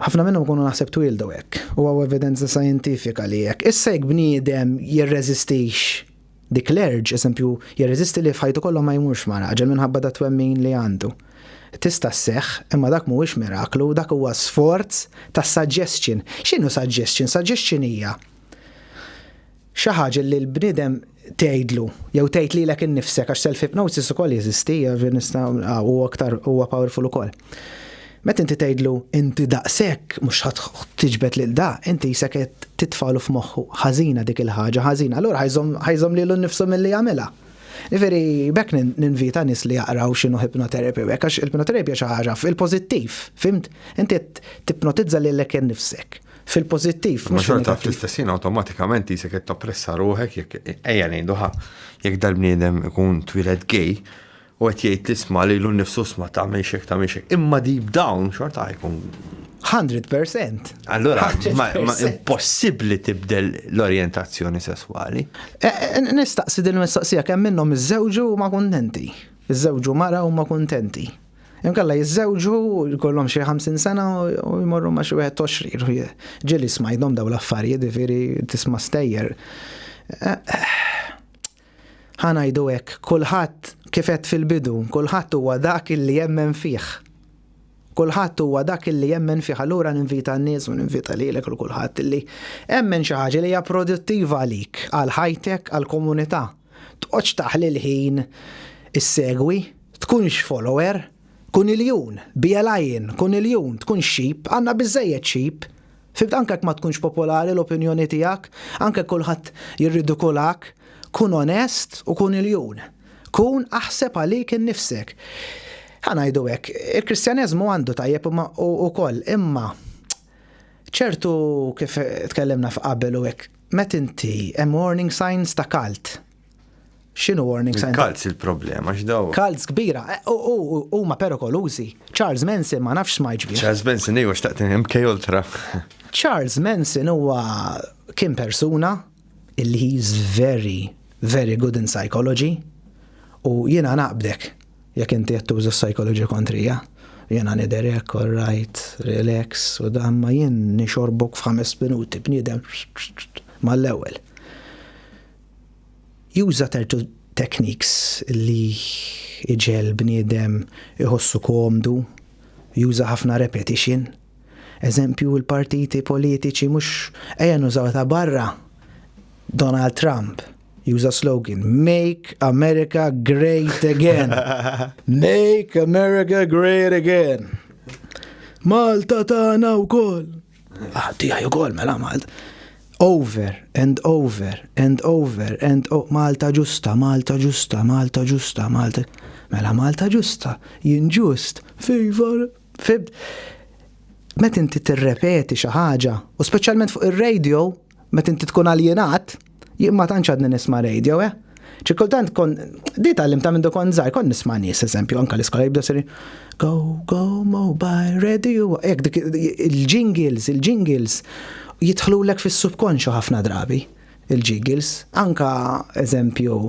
Ħafna minnhom kunu naħseb twildu hekk. U għaw evidenza scientifika li hekk. Issa jekk bniedem jirreżistix dik l-urge, eżempju, jirreżisti li f'ħajtu kollha ma jmurx ma' raġel minħabba da twemmin li għandu. Tista' sseħħ, imma dak mhuwiex miraklu, dak huwa sforz ta' suggestion. X'inhu suggestion? Suggestion hija xi ħaġa li l-bniedem tgħidlu jew tgħid lilek innifsek għax self-hypnosis ukoll jeżisti, huwa aktar huwa powerful ukoll. Meta inti tgħidlu inti daqshekk mhux tiġbed lil da, inti jisek qed titfalu f'moħħu ħażina dik il-ħaġa ħażina, allura ħajżhom lilu nnifsu milli jagħmilha. Iferi bekk ninvita nies li jaqraw x'inhu hypnotherapy għax il-hypnotherapy xi ħaġa fil-pożittiv, fimt? Inti tipnotizza lilek innifsek. Fil-pożittiv. Ma xorta fl-istessin awtomatikament jisek qed toppressa ruħek ejja ngħiduha jekk dal-bniedem ikun twiled gay u qed jgħid tisma' lilu nnifsu sma' tagħmel xek. Imma deep down xorta jkun 100%. Allura ma impossibbli tibdel l-orjentazzjoni sesswali. Nistaqsi din mistaqsija kemm minnhom iż-żewġu huma kuntenti. Iż-żewġu mara huma kuntenti. Inkella jiż-żewġu jkollhom xi 50 sena u jmorru ma' xi 21. Ġieli smajthom daw l-affarijiet ifieri tisma' stejjer. Ħanajdu hekk, kulħadd kif qed fil-bidu, kulħadd huwa dak illi jemmen fih. Kulħadd huwa dak illi jemmen fih, allura ninvita n-nies u ninvita lilek u kulħadd illi jemmen xi ħaġa li hija produttiva għalik, għal ħajtek, għal komunità. Tqgħodx taħli l-ħin issegwi, tkunx follower, kun iljun, bielajn, kun iljun, tkun xip, għandna biżejjed xip. Fibt anke ma tkunx popolari l-opinjoni tiegħek, anke kulħadd jirridikulak, kun onest u kun iljun. Kun aħseb għalik innifsek. Ħanajdu hekk, il-Kristjaneżmu għandu tajjeb ukoll, imma ċertu kif tkellimna f'qabel u hekk, met inti hemm warning signs ta' kalt. X'inhu warning signs? Kalz il-problema x'daw. Kalz kbira, huma perikolużi. Charles Manson ma nafx ma jġbir. Charles Manson ejwa xtaqt MK Ultra. Charles Manson huwa kien persuna illi he's very, very good in psychology u jiena naqbdek. Jekk inti qed tuża psychology kontrija, jiena niderek, all right, relax, u damma jien nixorbok f'5 minuti bniedem mal-ewwel. Use that techniques li iġel bniedem iħossu komdu, juża ħafna repetition. Eżempju, il-partiti politiċi mhux ejja nużaw ta' barra. Donald Trump juża slogan, Make America Great Again. Make America Great Again. Malta tagħna wkoll. Tiegħi wkoll mela Malta. Over and over and over and Malta ġusta, Malta ġusta, Malta ġusta, Malta. Mela Malta ġusta, jien ġust, favor. Met inti tirrepeti xi ħaġa, u speċjalment fuq ir-radio, met inti tkun aljenat, jien ma tantx għadni nisma' radio, Ċi kultant di tgħallimta minn dokon żgħar, kon nisma' nies eżempju anke l-iskola jibdew seri go mobile radio, hekk dik il-jingles jidħlulek fis-subkonxu ħafna drabi il-jingles, anka eżempju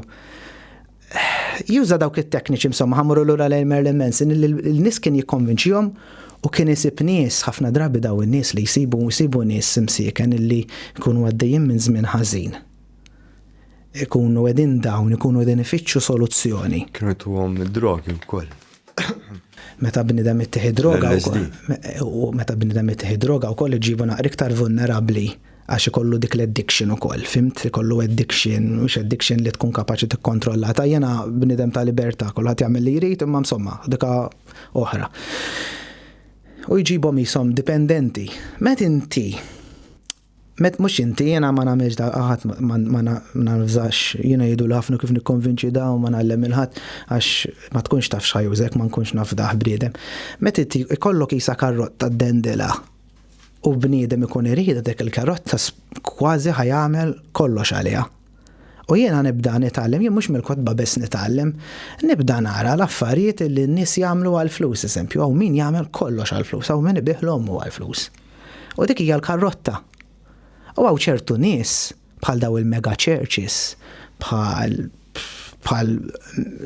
juża dawk it-tekniċi insomma ħammuru lura lejn Marilyn Manson, il-nies kien jikkonvinċihom u kien isib nies ħafna drabi daw in-nies li jsibu nies imsieken illi jkunu għaddejjin minn żmien ħażin. Ikunu qegħdin dawn, ikunu qegħdin ifittxu soluzzjoni. Kienu tuhom id-drogi wkoll. Meta bniedem ittieħi droga wkoll iġibu naqra iktar vulnerabbli għax ikollu dik l-addiction ukoll, fimt? Ikollu addiction, mhux addiction li tkun kapaċi tikkontrollata. Jiena bniedem ta' libertà, kulħadd jagħmel li jrid, imma insomma, dika oħra. U jġibhom ishom dipendenti. Mhux inti jiena ma nagħmilx da aħad ma nafżax, jiena jgħidu ħafna kif nikkonvinċi daw ma nagħllem il-ħadd għax ma tkunx taf x'ħajużek ma nkunx nafdaħ bniedem. Meta inti ikollok isa karotta d-dendela u bniedem ikun irida dik il-karotta kważi ħajamel kollox għaliha. U jiena nibda nitgħallem, jien mhux mill-kotba biss nitgħallem, nibda nara l-affarijiet li n-nies jagħmlu għall-flus, eżempju, hawn min jagħmel kollox għall-flus, hawn min ibih l-ommu għall-flus. U dik hija l-karotta. U għaw ċertu nies bħal daw il-mega churches, bħal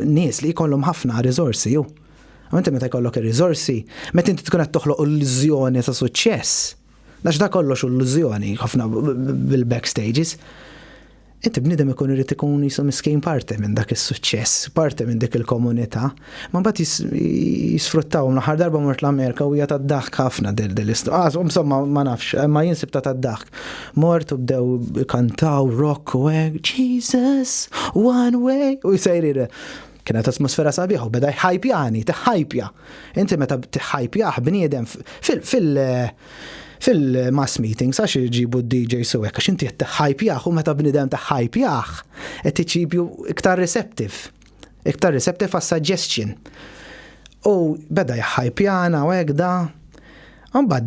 nies li jkollhom ħafna riżorsi ju. U inti meta jkollok ir-riżorsi, meta inti tkun qed toħloq illużjoni ta' suċċess, għax da kollox illużjoni ħafna bil-backstages. Inti bniedem ikun irid ikun jisu miskin parti minn dak is-suċċess, parti minn dik il-komunità, ma mbagħad jisfruttawhom. L-aħħar darba mort l-Amerika u hija tad-daħk ħafna insomma ma nafx, ma jinsib ta' tad-daħk. Mort u bdew kantaw rock way, Jesus, one way, u jsejri kienet atmosfera sabiħa u beda jħajpjani, tiħħajpja. Inti meta tiħħajpjah bniedem fil-mass meetings, għax iġibu d-DJ suwek, għax inti t-ħajpjaħ u meta bnidem t-ħajpjaħ, t-ċibju iktar receptive għas-suggestion. U beda jħajpjana u għegda, għambad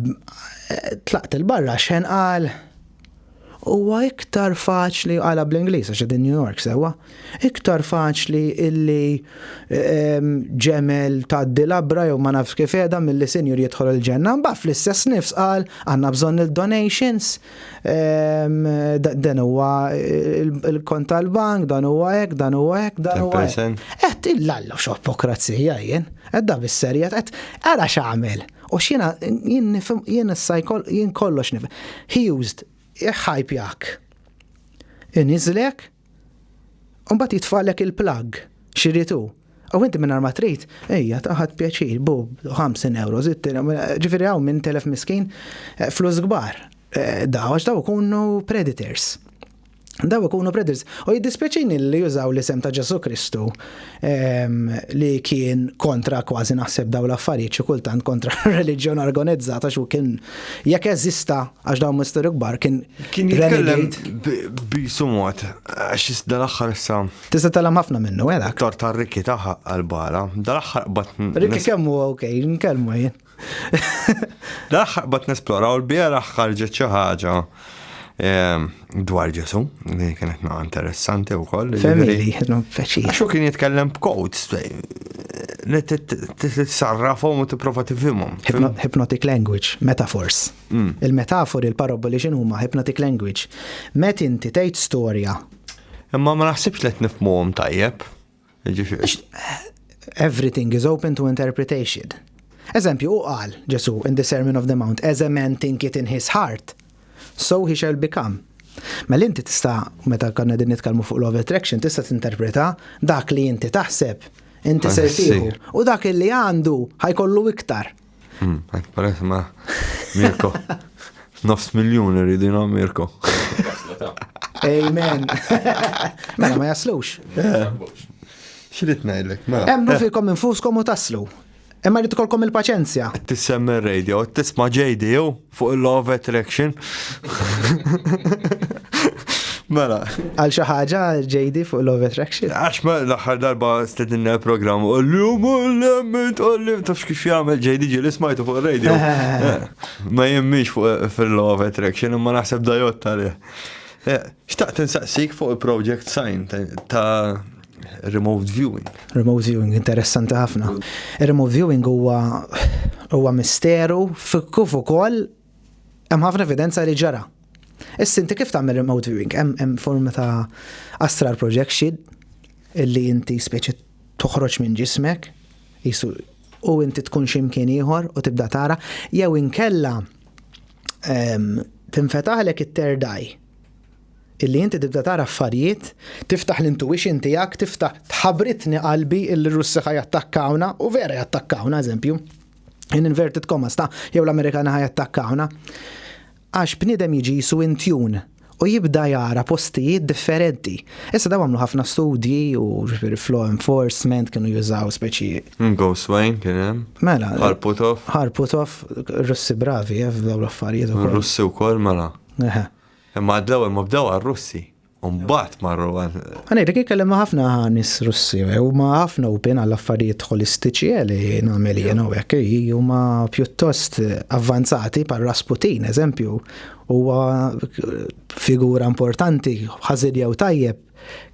tlaqt il-barra xen għal, u iktar faċli għala bl-Inglis, għax New York sewa, iktar faċli illi ġemel ta' d-dilabra jew ma nafx kif edha mill-li senjur jidħol il-ġenna, mbagħad fl-istess nifs qal għandna bżonn il-donations, dan huwa il-kont tal-bank, dan huwa hekk, dan huwa hekk, dan huwa hekk. Qed illallu x'opokrazija jien, qed bis-serjet, qed ara x'għamel. U x'jiena jien kollox nifhem. He used iħħajpjak. Inizlek, unbat jitfallek il-plug, xirritu. U inti minn arma trid, ejja, taħad pjaċir, bub, 50 euro, ġifiri għaw minn telef miskin, flus gbar. Dawax daw kunu predators. U jiddispeċini li jużaw l-isem ta' Ġesu Kristu li kien kontra kważi naħseb daw l-affarijiet xi kultant kontra reliġjon organizzata xu kien jekk eżista għax dawn misteru kbar kien jitkellem b'sumot għax dal-aħħar issa. Tista' tagħlem ħafna minnu hekk. Tor tar-Rikki taħħa għall-bara, dal-aħħar qbad Rikki kemm huwa okej, nkellmu jien. Dal-aħħar qbad nesploraw l-bieraħ ħarġet xi ħaġa dwar Ġesu, li kienet ma' interessanti wkoll. Family, faċi. Għaxu kien jitkellem b'codes li tissarrafhom u tipprova tifhimhom. Hypnotic language, metaphors. Il-metafori, il-paraboli x'inhuma hypnotic language. Met inti tgħid storja. Imma ma naħsibx li qed nifhmuhom tajjeb. Everything is open to interpretation. Eżempju, u qal Ġesu in the Sermon of the Mount, as a man thinketh in his heart, so he shall become. Mela inti tista' meta konna din nitkellmu fuq law of attraction tista' tinterpreta dak li inti taħseb inti ser tieħu u dak li għandu ħajkollu iktar. Parek ma Mirko. 500,000 irridu jina Mirko. Amen. Mela ma jaslux. X'rid ngħidlek? Emnu fikom infuskom u taslu. Imma rrid ikolkom il-paċenzja. Tissemmi r-radio, tisma' JD fuq il-law of attraction. Mela. Għal xi ħaġa JD fuq law of attraction. Għax ma l-aħħar darba stedinna l-programm u l-lemmet, tafx kif jagħmel JD ġieli smajtu fuq ir-radio. Ma jemmix fuq fil-law of attraction imma naħseb dajot għalih. Xtaqt insaqsik fuq il-project sign ta' remote viewing. Remote viewing, interessanti ħafna. Remote viewing huwa misteru kif ukoll hemm ħafna evidenza li ġara. Issa inti kif tagħmel remote viewing? Hemm forma ta' astral projection illi inti speċi toħroġ minn ġismek u inti tkun x'imkien ieħor u tibda tara jew inkella tinfetaħlek it-third eye. Illi inti tibda tara affarijiet, tiftaħ l-intuition tiegħek, tiftaħ tħabbritni qalbi illi r-Russi ħajattakkawna u vera jattakkawna, eżempju. In inverted commas jew l-Amerikana ħajattakkawna. Għax bniedem jiġi jisu in tune u jibda jara postijiet differenti. Issa daw għamlu ħafna studji u flow enforcement kienu jużaw speċi. Ghost Wayne kien hemm. Mela. Harputov. Russi bravi, f'daw l-affarijiet ukoll. Russi wkoll mela. Imma d-ewwel ma bdew għar-Russi. Mbagħad marru għal. Dik ikkellem ħafna nies Russi u ma ħafna open għall affarijiet holistiċi li nagħmel jien hekk huma pjuttost avvanzati par Rasputin, eżempju, huwa figura importanti, ħażin jew tajjeb,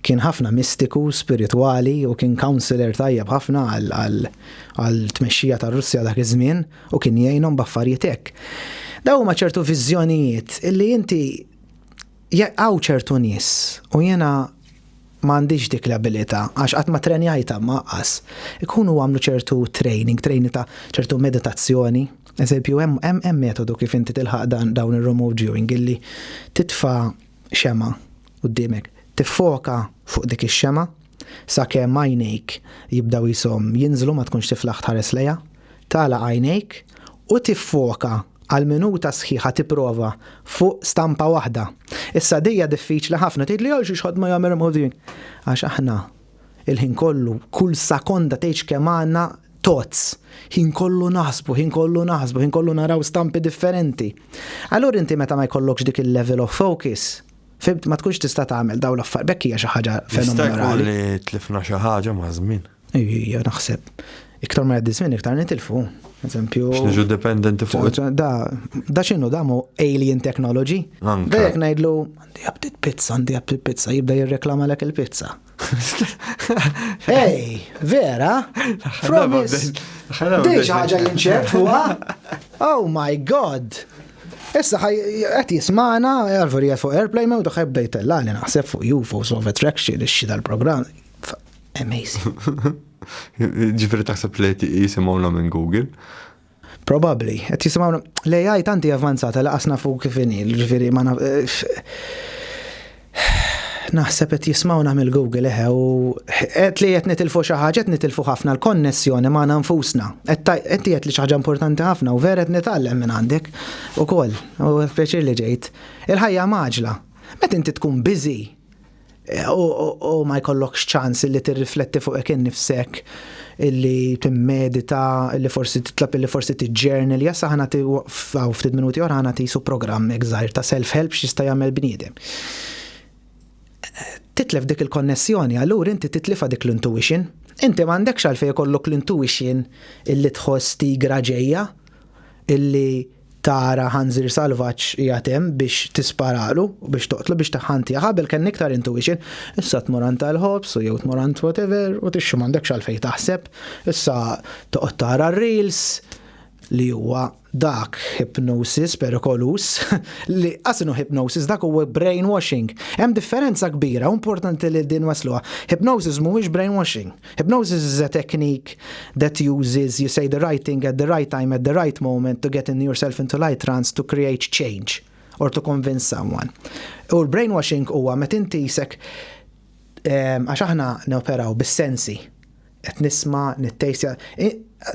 kien ħafna mistiku, spiritwali u kien counselor tajjeb ħafna għal tmexxija tar-Russja dak iż-żmien u kien jgħinhom b'affarijiet hekk. Daw huma ċertu viżjonijiet illi inti għaw ċertu nies u jena m'għandix dik l-abilità għax qatt ma trenjajta maqqas. Ikunu għamlu ċertu training ta' ċertu meditazzjoni. Eżempju, hemm metodu kif inti tilħaq dawn ir-remote viewing illi titfa' xema quddiemek, tiffoka fuq dik ix-xema sakemm għajnejk jibdew jisom jinżlu ma tkunx tiflaħ tħares lejha, tagħlaq għajnejk u tiffoka għal minuta sħiħa tipprova fuq stampa waħda. Issa dija diffiċli ħafna tgħidli għal xi ħadd ma jagħmel remote viewing. Għax aħna il-ħin kollu kull sekonda tgħid kemm għandna thoughts, ħin kollu naħsbu, ħin kollu naraw stampi differenti. Allura inti meta ma jkollokx dik il-level of focus, fibt ma tkunx tista' tagħmel dawn l-affarijiet bekk hija xi ħaġa fenomenali. Li tlifna xi ħaġa ma' żmien. Ejja naħseb. Iktar ma jgħaddi żmien iktar nitilfu. Eżempju. X'niġu dependenti fuq. Da x'inhu da mu alien technology. Dejjek ngħidlu għandi pizza, jibda jirreklama lek il-pizza. Ej, vera? Promise. Dejx ħaġa jinċeb fuqha? Oh my God. Issa qed jisma'na għalverija fuq airplane mewdu ħajbda jtellani naħseb fuq UFOs of attraction ix-xi dal-programm. Amazing. Ġifiri taħseb li jisimawna minn Google? Probably. Qed jisimawna l-AI tanti avanzata laqasna fuq kif inhi, ġifieri ma naħseb qed jismawna mill-Google u qed li qed nitilfu xi ħaġa qed nitilfu ħafna l-konnessjoni ma' nfusna. Qed li xi ħaġa importanti ħafna u vera qed nitgħallem minn għandek ukoll. U speċi li ġejt. Il-ħajja maġla. Meta inti tkun busy u ma jkollokx ċans illi tirrifletti fuq hekk innifsek illi timmedita illi forsi titlab illi forsi tiġġernal jassa ħana ftit minuti oħra ħana tisu programm żgħir ta' self-help x'jista' jagħmel bniedem. Titlef dik il-konnessjoni, allura inti titlifa dik l-intuition. Inti m'għandekx għalfejn ikollok l-intuition illi tħoss tigra ġejja illi tara ħanżir salvaġġ jagħtem biex tisparalu u biex toqtlu biex taħanti ħabel kien iktar intuition, issa tmurant tal-ħobs u jew tmurant whatever u tixxu m'għandekx għalfejn taħseb, issa toqgħod tara reels li huwa dak hypnosis perikolus li asinu hypnosis dak huwa brainwashing. Hemm differenza kbira, importanti li din wasluha. Hypnosis mhuwiex brainwashing. Hypnosis is a technique that uses you say the right thing at the right time at the right moment to get yourself into light trance to create change. or to convince someone. U l-brainwashing huwa meta inti jisek għax aħna neoperaw bis-sensi. Qed nisma' nittejsja.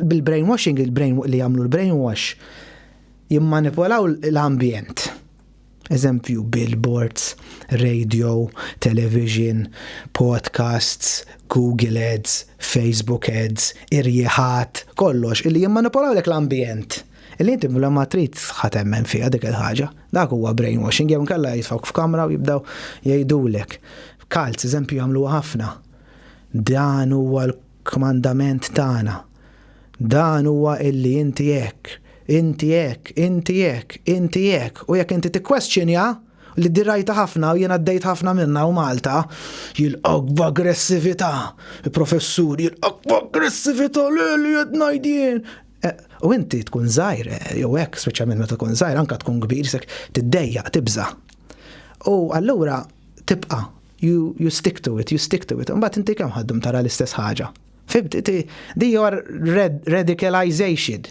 Bil-brainwashing li jagħmlu l-brainwash jimmanipulaw l-ambjent. Eżempju, billboards, radio, television, podcasts, Google Ads, Facebook Ads, irjeħat, kollox, illi jimmanipulaw l-ambjent. Illi inti ma trid ħatemmen fiha dik il-ħaġa. Dak huwa brainwashing, jew inkella jitfawk f'kamra u jibdew jgħidulek. Kalz, eżempju, jagħmlu ħafna. Dan huwa l-komandament tagħna. Dan huwa illi inti hekk. Inti jek. U jekk inti tikkwestjonja li dirajta ħafna u jien għaddejt ħafna minna u Malta, jilqak b'aggressività. Il-professur jilqak b'aggressività li qed ngħidien. U inti tkun żgħir, jew hekk speċjalment meta tkun żgħir, anke tkun kbir, tiddejjaq, tibża'. U allura tibqa' you stick to it. Imbagħad inti kemm ħaddum tara l-istess ħaġa. Di your radicalization.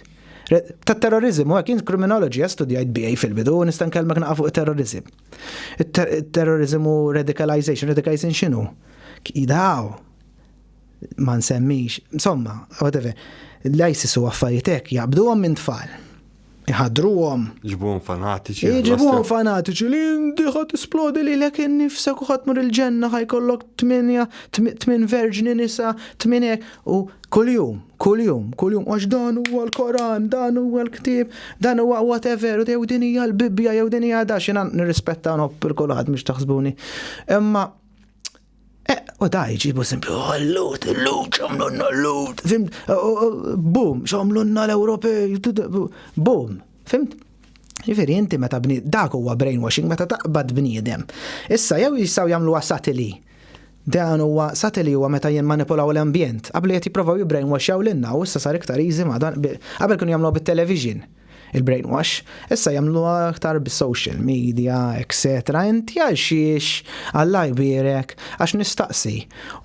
Ta' terrorizmu, għak jint kriminoloġija studijajt BA fil-bidu, nistan kelmek naqa fuq terrorizm. Terrorizmu radicalization xinu? Kidaw, ma nsemmix, insomma, whatever, l-ISIS u għaffajitek jabduhom minn tfal. Iħadruhom. Ġibuhom fanatiċi. Li indi ħat esplodi li l-ekin nifsek u ħatmur il-ġenna ħajkollok 8 verġni nisa, 8 u kull-jum, għax dan huwa l-Koran, dan huwa l-ktib, dan huwa whatever, jew din hija l-Bibbja, jew din hija da xina nirrispetta nopp il-kulħadd mhux taħsbuni. Imma u da jġibu simplu, l-lut, xamlunna l-lut, fimt, boom, xamlunna l-Ewropej, boom, fimt? Jifiri, inti meta dak huwa brainwashing, meta taqbad bniedem. Issa, jew jistaw jamlu satili. Dan huwa satili huwa meta jinmanipulaw l-ambjent. Qabel qed jippruvaw jibbrainwashaw lilna u issa sar iktar easy ma dan qabel kienu jagħmlu bit-television. Il-brainwash, issa jagħmlu aktar bis-social media, etc. Inti għalxiex Alla jbierek għax nistaqsi.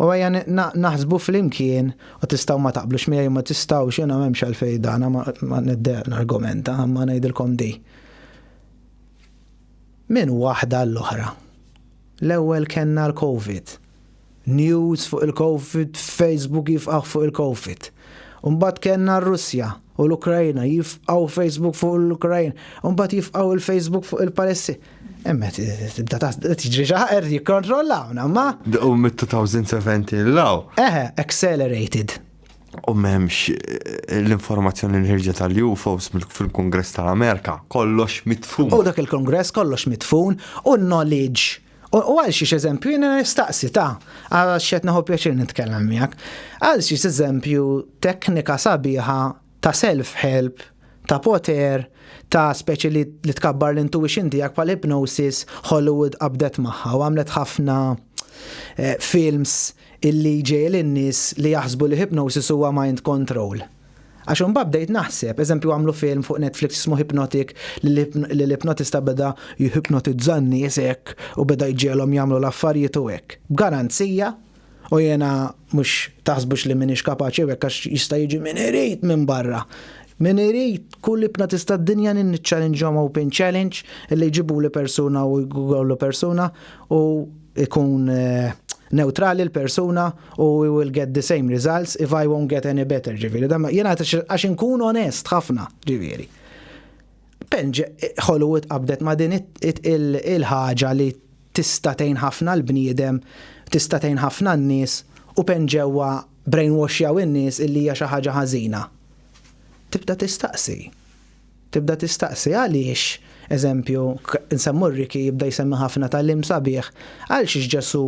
U għajja naħsbu fl-imkien u tistgħu ma taqblux miegħi ma tistgħux jiena m'hemmx għalfejn dana ma nargumenta ma ngħidilkom di. Min waħda l-oħra. L-ewwel kellna l-COVID. News fuq il-COVID, Facebook jifqaħ fuq il-COVID. Mbagħad kellna r-Russja u l-Ukrajna jifqaw Facebook fuq l-Ukrajna, mbagħad jifqaw il-Facebook fuq il-Palestin. Emma tibda tiġri ġaħer jikkontrollawna, ma? U mid-2017 law. Accelerated. U m'hemmx l-informazzjoni li ħirġet tal-UFOs fil-Kongress tal-Amerika, kollox mitfun. U dak il-Kongress kollox mitfun u knowledge. U għal xiex eżempju, jena nistaqsi għal xiet naħu pjaċir nitkellem miegħek, għal xiex eżempju teknika sabiħa ta' self-help, ta' poter, ta' speċi li tkabbar l-intuition tiegħek pal hypnosis, Hollywood qabdet magħha u għamlet ħafna films illi ġej l-nies li jaħsbu li hypnosis huwa mind control. Għax imbagħad bdejt naħseb, eżempju għamlu film fuq Netflix ismu Hypnotic li l-ipnotista beda jihipnotizza n-nies hekk u beda jġielhom jagħmlu l-affarijiet u hekk. B'garanzija u jiena mhux taħsbux li m'iniex kapaċi hekk għax jista' jiġi min irid minn barra. Min irid kull ipnotista d-dinja niċċallenġhom open challenge li jġibu li persuna u jgħu persuna u ikun neutrali l-persuna u we will get the same results if I won't get any better, ġiviri. Jena għax nkun onest ħafna, ġiviri. Penġe, Hollywood qabdet ma din il-ħaġa li tistatejn ħafna l-bniedem, tistatejn ħafna n-nies u penġewa brainwashjaw in-nies illi hija xi ħaġa ħażina. Tibda tistaqsi għaliex, eżempju, nsemmu Ricky jibda jsemmi ħafna tal-lim sabiħ, għaliex ġesu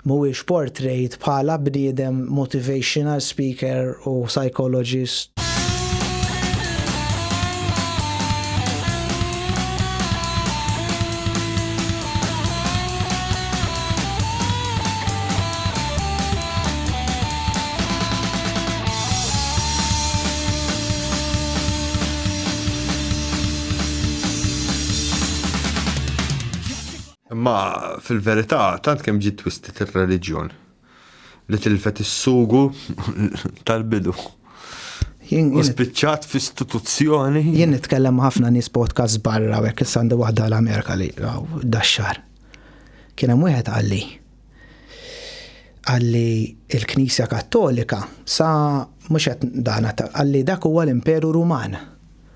mhuwiex portrait bħala bniedem motivational speaker u psychologist. Ma fil-verità, tant kemm ġiet twistet ir-reliġjon li tilfet is-sugu tal-bidu. U spiċċat f'istituzzjoni. Jien nitkellem ħafna nies podcast barra u hekk issa għandi waħda l-Amerika li daxxar. Kien hemm wieħed għalli il-Knisja Kattolika sa mhux qed dana għalli dak huwa l-Imperu Ruman.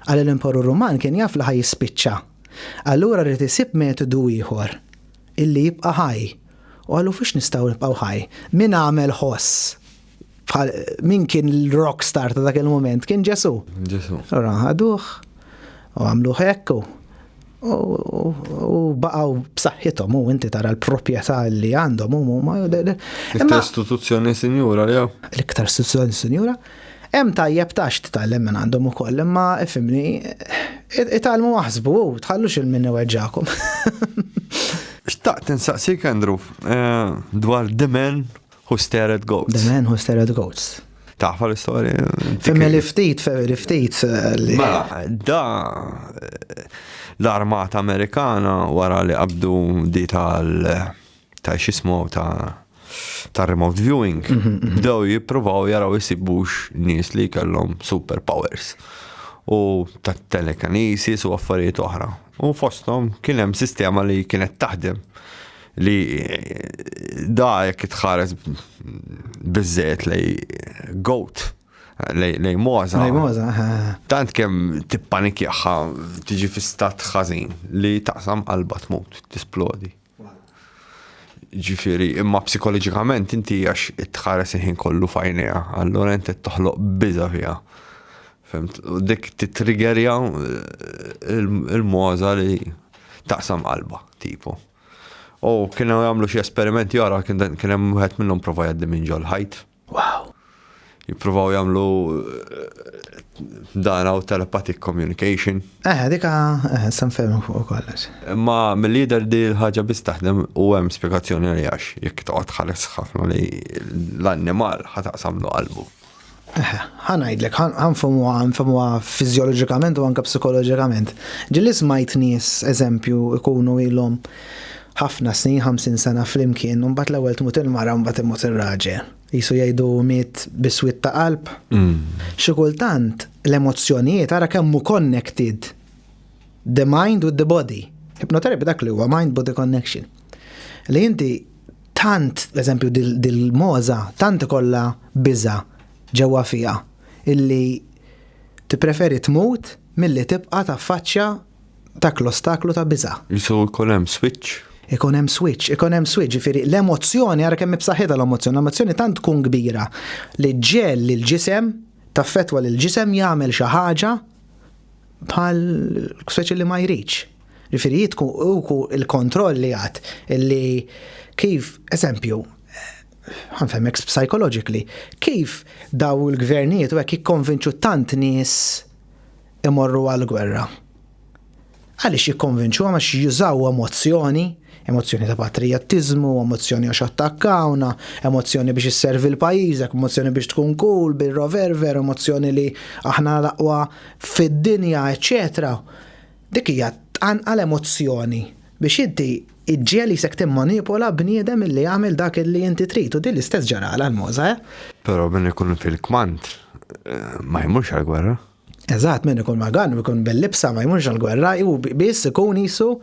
Għalli l-Imperu Ruman kien jaf li ħaj jispiċċa. Allura rrid isib metodu ieħor illi jibqa' ħaj. U għallu fiex nistgħu nibqgħu ħaj. Min għamel ħoss? Min kien l-rockstar ta' dak il-moment? Kien Ġesu. Allura ħaduh u għamluh hekk u baqgħu b'saħħithom u inti tara l-proprjetà li għandhom Iktar istituzzjoni sinjura li jew. L-iktar istituzzjoni sinjura. Hemm tajjeb tax titgħallem minn għandhom ukoll, imma ifhimni itgħallmu waħsbu tħallux il-minni weġġakom. Xtaqt insaqsik Andrew dwar The Man Who Stared at Goats. The Man Who Stared at Goats. Taħfa l-istorja? Femmi li ftit. Ma, da l-armata Amerikana wara li qabdu di ta' xismu ta' remote viewing. Bdew jippruvaw jaraw jisibux nies li kellhom superpowers u ta' telekinesis u affarijiet oħra. U fosthom kien hemm sistema li kienet taħdem li da jekk itħares biżżejjed lej goat lej moza. Tant kemm tippanikjaħħa tiġi fi stat ħażin li taqsam qalba tmut, tisplodi. Ġifieri, imma psikoloġikament inti għax itħares il-ħin kollu f'għajnejha, allura inti toħloq biża fiha. Fimt, u dik titriggerja il-moza li taqsam qalba, tipo. U kienu jagħmlu xi esperimenti oħra, kien hemm wieħed minnhom prova jgħaddi minn ġol ħajt. Wow. Jippruvaw jagħmlu dan u telepathic communication. Dika sanfehmu fuq kollox. Imma mill-lider di l-ħaġa biss taħdem u hemm spjegazzjoni li għax jekk toqgħod ħares ħafna li l-annimal ħataqsamlu qalbu. Ħanajdlek, ħanfhmuha fiżjoloġikament u anke psikoloġikament. Ġilli smajt nies eżempju ikunu ilhom ħafna snin, 50 sena flimkien, u mbagħad l-ewwel tmut il-mara u mbagħad imut ir-raġel. Jisu jgħidu miet biswiet ta' qalb. Xi kultant l-emozzjonijiet ara kemm hu connected the mind with the body. Hypnotherapy dak li huwa mind-body connection. Li inti tant, eżempju, dil-moza, tant ikollha biża ġewwa fiha illi tippreferi tmut milli tibqa' taffaċċja dak l-ostaklu ta' biża. Jisu jkun hemm switch. Ikun hemm switch, ġifieri l-emozzjoni ara kemm b'saħħitha l-emozzjoni tant tkun kbira li ġel lil ġisem taffettwa lil ġisem jagħmel xi ħaġa bħal speċi li ma jridx. Ġifieri tkun il-kontroll li għad illi kif eżempju ħanfehmek psychologically kif daw il-gvernijiet u hekk jikkonvinċu tant nies imorru għall-gwerra. Għaliex jikkonvinċu għax jużaw emozzjoni ta' patriottiżmu, emozzjoni għax attakkawna, emozzjoni biex isservi l-pajjiżek, emozzjoni biex tkun cool, bil-roverver, emozzjoni li aħna l-aqwa fid-dinja, eċetera. Dik hija tqanqal emozzjoni biex inti iġġieli sek timmanipola bniedem illi jagħmel dak illi inti trid u din l-istess ġarala l-moża. Però min ikun fil-kmand ma jmurx għall-gwerra. Eżatt, min ikun magan, ikun bil-libsa ma jmurx għall-gwerra, u biss ikun jisu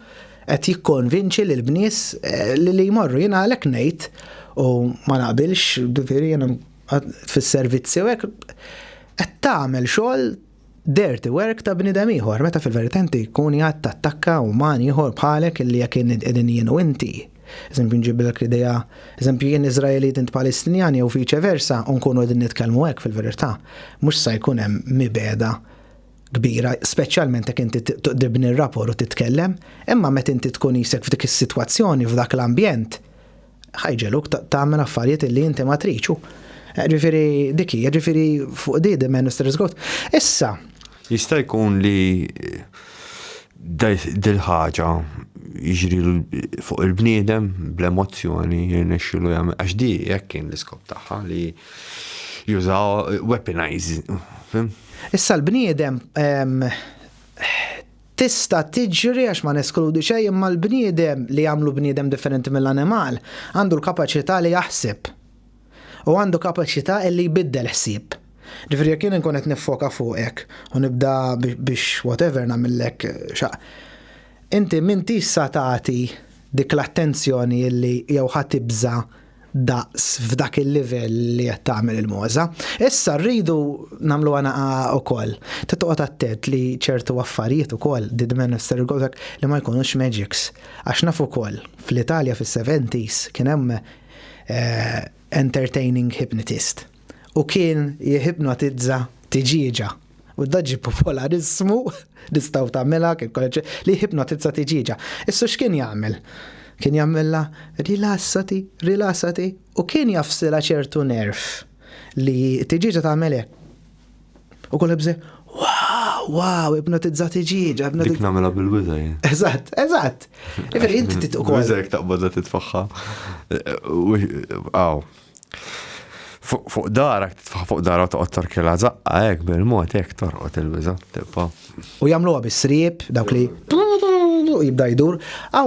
qed jikkonvinċi lil bnies li jmorru. Jiena għalhekk ngħid u ma naqbilx jiena fis-servizzi u hekk qed tagħmel xogħol dirty work ta' bniedem ieħor meta fil-verità inti tkun qiegħed tattakka uman ieħor bħalek illi jekk qegħdin jien u inti. Eżempju nġibilek idea, eżempju jien Iżraeliti int Palestinjani u viċe versa u nkunu qegħdin nitkellmu hekk fil-verità. Mhux se jkun hemm mibeda kbira, speċjalment jekk inti tibni r-rapport u titkellem, imma meta inti tkun isek f'dik is-sitwazzjoni f'dak l-ambjent, ħajġeluk tagħmel affarijiet illi inti ma tridxu. Ġifieri dik hija, ġifieri fuq The Man Who Stared at Goats. Issa jista' jkun li dil-ħaġa jiġri fuq il-bniedem bl-emozzjoni jirnexxielu jagħmel għax di jekk kien l-iskop tagħha li jużaw weaponize. Issa l-bniedem tista' tiġri għax ma neskludi xejn, imma l-bniedem li jagħmlu bniedem differenti mill-animal għandu l-kapaċità li jaħseb u għandu kapaċità li jbiddel ħsieb. Ġifieri jekk nkun qed niffoka fuqek u nibda biex whatever nagħmellek inti minti issa tagħti dik l-attenzjoni li jew ħadd tibża daqs f'dak il-livell li qed tagħmel il-moża. Issa rridu nagħmlu għana wkoll. Titqgħod attent li ċertu affarijiet ukoll didmen istergowlek li ma jkunux magics. Għax naf ukoll fl-Italja fis-70s kien hemm entertaining hypnotist u kien jihipnotizza tiġiġa. U daġi popolarizmu nistgħu tagħmilha li jihipnotizza tiġiġa. Issa x'kien jagħmel? Kien jagħmilha rilassati u kien jafsilha ċertu nerv li tiġiġa tagħmel hekk. U kull ibżej wow, ipnotizza tiġiġa. Dik nagħmilha bil-wiża jien. Eżatt. Iferi inti titqu. Wiża jekk taqbadha titfaħħa. Fuq darak titfaħħa fuq dara u toqgħod torkilha żaqqa hekk bil-mod hekk torqod il-wiża tibqa'. U jagħmluha bis-sriep dawk li jibda jdur.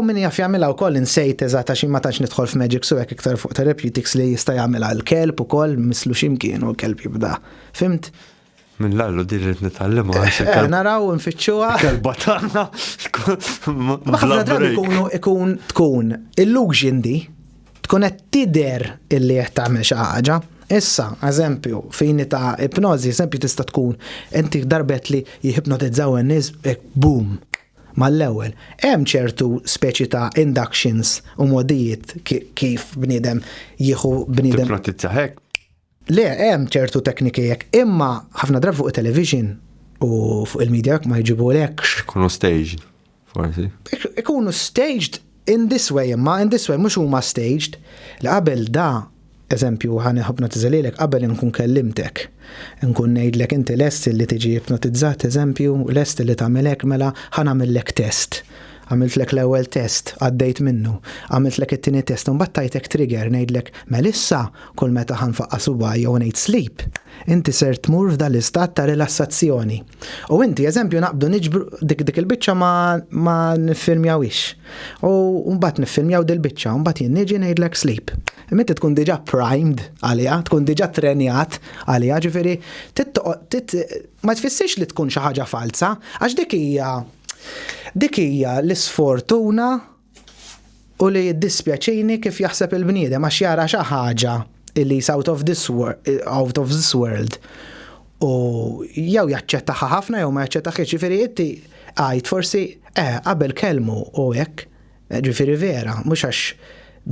Min jaf jagħmilha wkoll insejt eżatt għax ma tantx nidħol f'magic su hekk iktar fuq therapeutics li jista' jagħmilha l-kelb ukoll mislu x'imkien u l-kelb jibda. Fimt? Minn lallu dirrit nitallimha għax naraw nfittxuha. Kelba tagħna. Ħafna drabi tkun illusion di tkun qed tidher illi qed tagħmel xi ħaġa. Issa, eżempju, fejn ta' ipnożi, eżempju tista' tkun inti darbet li jihipnotizzaw in-nies boom. Mal-ewwel, hemm ċertu speċi ta' inductions u modijiet kif bniedem jieħu bniedem. Tipnotizza hekk. Le, hemm ċertu tekniki hekk, imma ħafna drabi fuq television u fuq il-medja ma jġibulekx. Ikunu staged, forsi. Ikunu staged in this way, imma in this way mhux huma staged. Li qabel da eżempju ħani ħipnotizzalilek qabel nkun kellimtek. Nkun ngħidlek inti lest li tiġi ipnotizzat eżempju, lest li tagħmelek mela ħanamillek test. Għamiltlek l-ewwel test, għaddejt minnu, għamiltlek it-tieni test, u mbagħad tajtek trigger ngħidlek melissa kull meta ħanfaqqa subaj jew ngħid sleep. Inti ser tmur f'dal-istat ta' rilassazzjoni. U inti eżempju naqbdu niġbru dik il-biċċa ma niffilmjawix. U mbagħad niffilmjaw dil-biċċa, u mbagħad jien niġi ngħidlek sleep. Inti tkun diġà primed għaliha, tkun diġà trenjat għaliha, ġifieri ma tfissirx li tkun xi ħaġa falsa, għax dik hija l-isfortuna u li jiddispjaċini kif jaħseb il-bniedem għax jara xi ħaġa li out of this world u jew jaċċettaħa ħafna jew ma jaċċettaħx, ġifieri inti għajt forsi qabel kelmu u hekk, ġifieri vera, mhux għax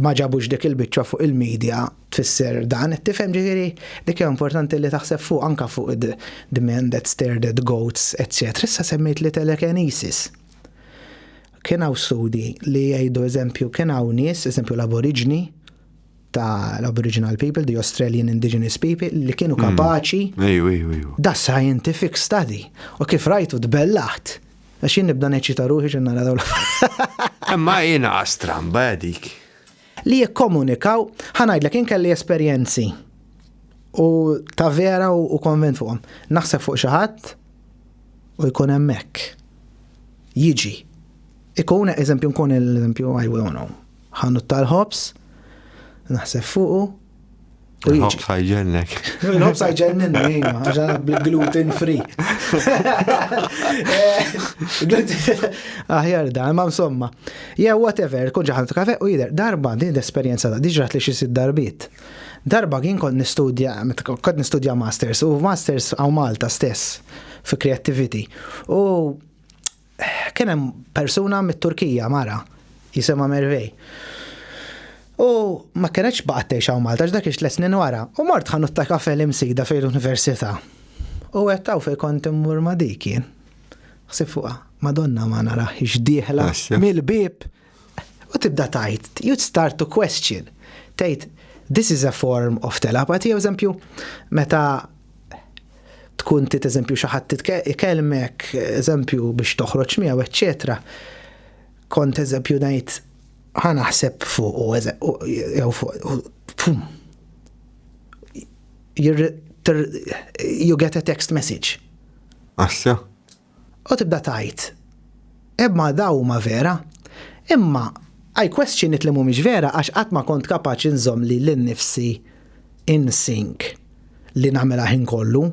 ma ġabux dik il-biċċa fuq il-medja tfisser dan, tifhem ġifieri dik hija importanti li taħseb fuq anke fuq the men that stared at goats, etc. Issa semmejt li telekinesis. Kien hawn studi li jgħidu eżempju kien hawn nies, eżempju l-aboriġni ta' l-Aboriginal people, the Australian Indigenous people, li kienu kapaċi da scientific study. U kif rajtu tbellaħt. Għax jien nibda neċita ruħi ġenna naraw Imma jiena stramba dik. Li jikkomunikaw, ħanajdlek inkelli esperjenzi u ta' vera u konvent fuqhom. Naħseb fuq xi ħadd u jkun hemmhekk. Jiġi. Ikun eżempju nkun l-eżempju għajwewnu. Ħanut tal-ħobs, naħseb fuqu u jiġi. Il-ħobs ħajġennek. Il-ħobs ħajġenninni, ħaġa gluten free. Aħjar da, ma insomma. Yeah, whatever, kun ġaħantu kafe u jider. Darba, din l-esperienza da, diġrat li xisid darbit. Darba kien kont nistudja masters, u masters għaw Malta stess, fi creativity. U kienem persuna mit-Turkija, mara, jisema Mervej. U ma kieneċ baqtej xaw Malta, ġdak ix l-snin wara. U mort ħanut ta' kafe l-imsida fej l-università. U għettaw fej kont immur ma dikin. Xsib fuqa, Madonna ma nara iġdiħla mill-bib. U tibda tajt, you'd start to question. Tajt, this is a form of telepathy, eżempju, meta tkun tit eżempju xaħat titkelmek, eżempju biex toħroġ miegħu, eccetera. Kont eżempju najt, ħanaħseb fuq jew fuq you get a text message. Assja. U tibda tajt. Imma daw ma vera, imma I question it li mhumiex vera għax qatt ma kont kapaċi nżomm li l-nifsi in sync. li nagħmilha ħin kollu.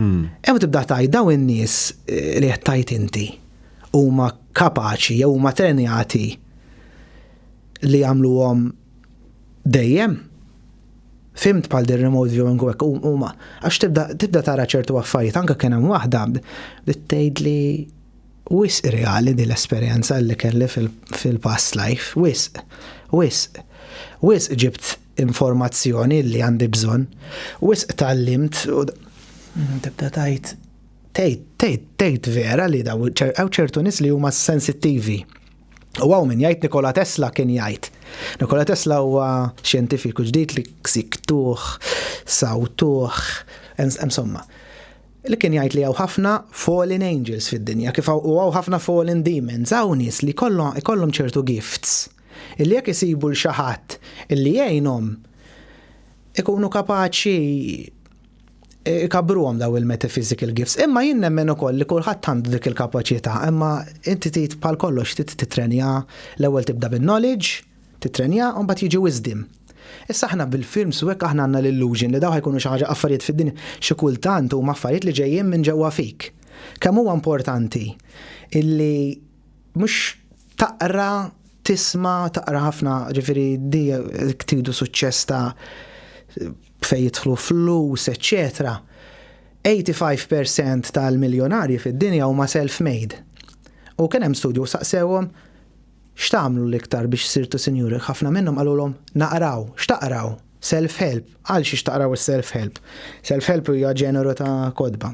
Hemm tibda tajt daw in-nies li qed tajt inti huma kapaċi jew huma trenjati li jagħmluhom dejjem. Fimt bħal dir remote viewing hekk huma għax tibda tara ċertu affarijiet anke kien hemm waħda li tgħid li wisq reali din l-esperjenza li kelli fil-past life, wisq ġibt informazzjoni li għandi bżonn, wisq tallimt u tibda tgħid vera li daw ċertu nies li huma sensittivi. U għaw min jgħid Nikola Tesla kien jgħid. Nikola Tesla huwa xjentifiku ġdid li ksiktuh, sawtuh, insomma. Li kien jgħid li hawn ħafna fallen angels fid-dinja, kif hawn ħafna fallen demons, hawn nies li jkollhom ċertu gifts. Illi jekk isibu l xi ħadd illi jgħinhom ikunu kapaċi ikabruhom daw il-metaphysical gifts. Imma jien nemmen ukoll li kulħadd għandu dik il-kapaċità, imma inti trid bħal kollox titrenja l-ewwel tibda bin-knowledge, titrenja u mbagħad jiġi wisdom. Issa aħna bil-films u hekk aħna għandna l-illusion li daw ħajkunu xi ħaġa affarijiet fid-dinja xi kultant huma affarijiet li ġejjin minn ġewwa fik. Kemm huwa importanti illi mhux taqra ħafna ġifieri di tidu suċċess ta' fej jidħlu flus, etc. 85% tal-miljonarji fid-dinja huma self-made. U kien hemm studju saqsewhom x'tagħmlu l-iktar biex sirtu sinjuri, ħafna minnhom qalulhom naqraw, x'taqraw? Self-help. Għal xi x'taqraw is-self-help. Self-help hija ġeneru ta' kodba.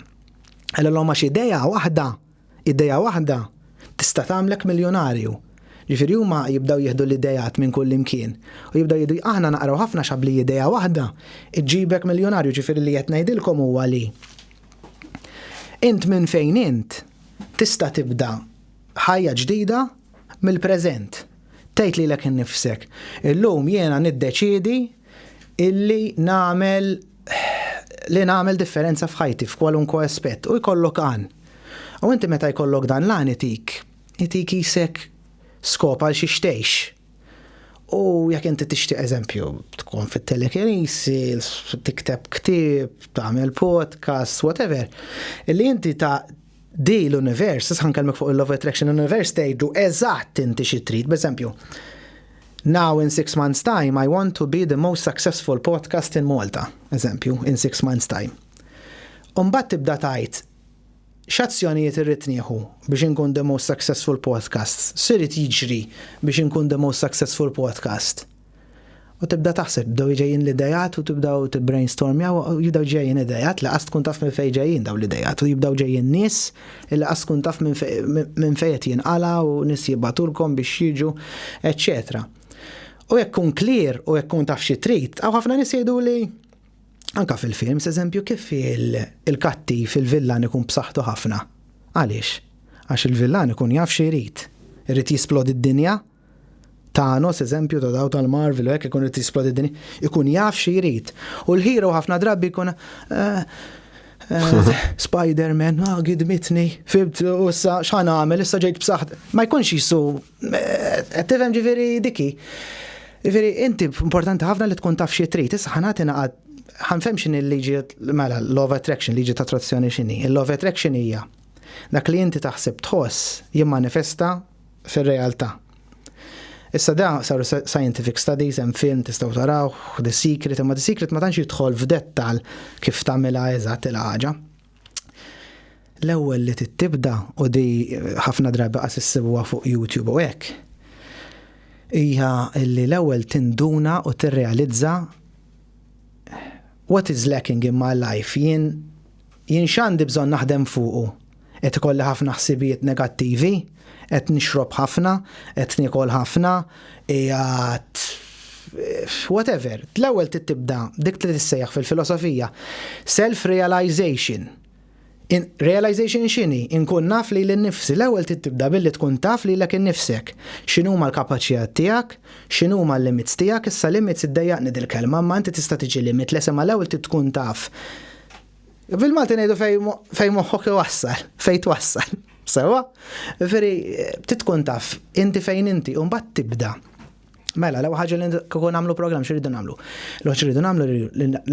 Għalhom għax idea waħda tista' tagħmlek miljonarju. Ġifieri huma jibdew jieħdu l-idejat minn kull imkien. U jibdew jgħidu aħna naqraw ħafna xabli idea waħda iġġibek miljonarju, ġifieri li qed ngħidilkom huwa li int minn fejn int tista' tibda ħajja ġdida mill-preżent. Tgħid lilek innifsek. Illum jiena niddeċiedi illi nagħmel differenza f'ħajti f'kwalunkwe aspett u jkollok għan. U inti meta jkollok dan l-għan itik isek skop għal xi xtejx. U jekk inti tixtieq eżempju tkun fit-telekinesi, tikteb ktieb, tagħmel podcast, whatever. Illi inti ta' di l-univers, issa ħankellmek fuq il-Law of Attraction, l-univers tgħidu eżatt inti xi trid. B'eżempju, now in 6 months time I want to be the most successful podcast in Malta. Eżempju, in 6 months time. Mbagħad tibda tgħid x'azzjonijiet irrid nieħu biex inkun the most successful podcast? Sirid jiġri biex inkun the most successful podcast. U tibda taħseb, bdew ġejjin l-idejat u tibdew tibbrainstormjaw u jibdew ġejjin idejat li qas tkun taf minn fejn ġejjin dawn l-idejat u jibdew ġejjin nies li qas tkun taf minn fejn qed jinqala u nies jibgħatulkom biex jiġu, etc. U jekk kun clear u jekk kun taf xi trid, hawn ħafna nies jgħiduli anka fil-films, eżempju, kif il-katti fil-villan ikun b'saħħtu ħafna. Għaliex? Għax il-villan ikun jaf xi jrid. Irid jisplodi d-dinja. Thanos, eżempju, ta' daw tal-Marvel, hekk ikun irid jisplodi d-dinja, ikun jaf xi jrid. U l-hero ħafna drabi jkun Spider-Man, gidmitni, fibt, u issa x'ħan għamel, issa ġejt b'saħħt. Ma jkunx jisu, tifhem ġifieri diki. Ġifieri inti importanti ħafna li tkun taf xi trid. Issa ħanatina qad ħanfhem x'inhi l-liġi mela Law of Attraction, liġi ta' attrazzjoni x'inhi. Il-Law of Attraction hija dak li inti taħseb tħoss jimmanifesta fir-realtà. Issa da saru scientific studies, hemm film tistgħu taraw, The Secret, imma The Secret ma tantx jidħol f'dettall kif tagħmilha eżatt il-ħaġa. L-ewwel li tibda u di ħafna drabi qas issibuha fuq YouTube u hekk. Hija li l-ewwel tinduna u tirrealizza what is lacking in my life. Jien x'għandi bżonn naħdem fuqu. Qed ikolli ħafna ħsibijiet negattivi, qed nixrob ħafna, qed niekol ħafna, whatever. L-ewwel tibda dik li tissejjaħ fil-filosofija self-realization. Realization x'inhi? Inkun naf li l-nifsi. L-ewwel tibda billi tkun taf li lek innifsek. X'inhuma l-kapaċitajiet tiegħek, x'inhuma l-limits tiegħek, issa limits iddejjaqni dil-kelma, ma inti tista' tiġi limit lesa ma l-ewwel tkun taf. Fil-Malti ngħidu fejn moħħok iwassal, fejn twassal. Sewa? Tkun taf inti fejn inti u mbagħad tibda Mela, l-ewwel ħaġa li kieku nagħmlu programm x'iridu nagħmlu. L-ewwel nagħmlu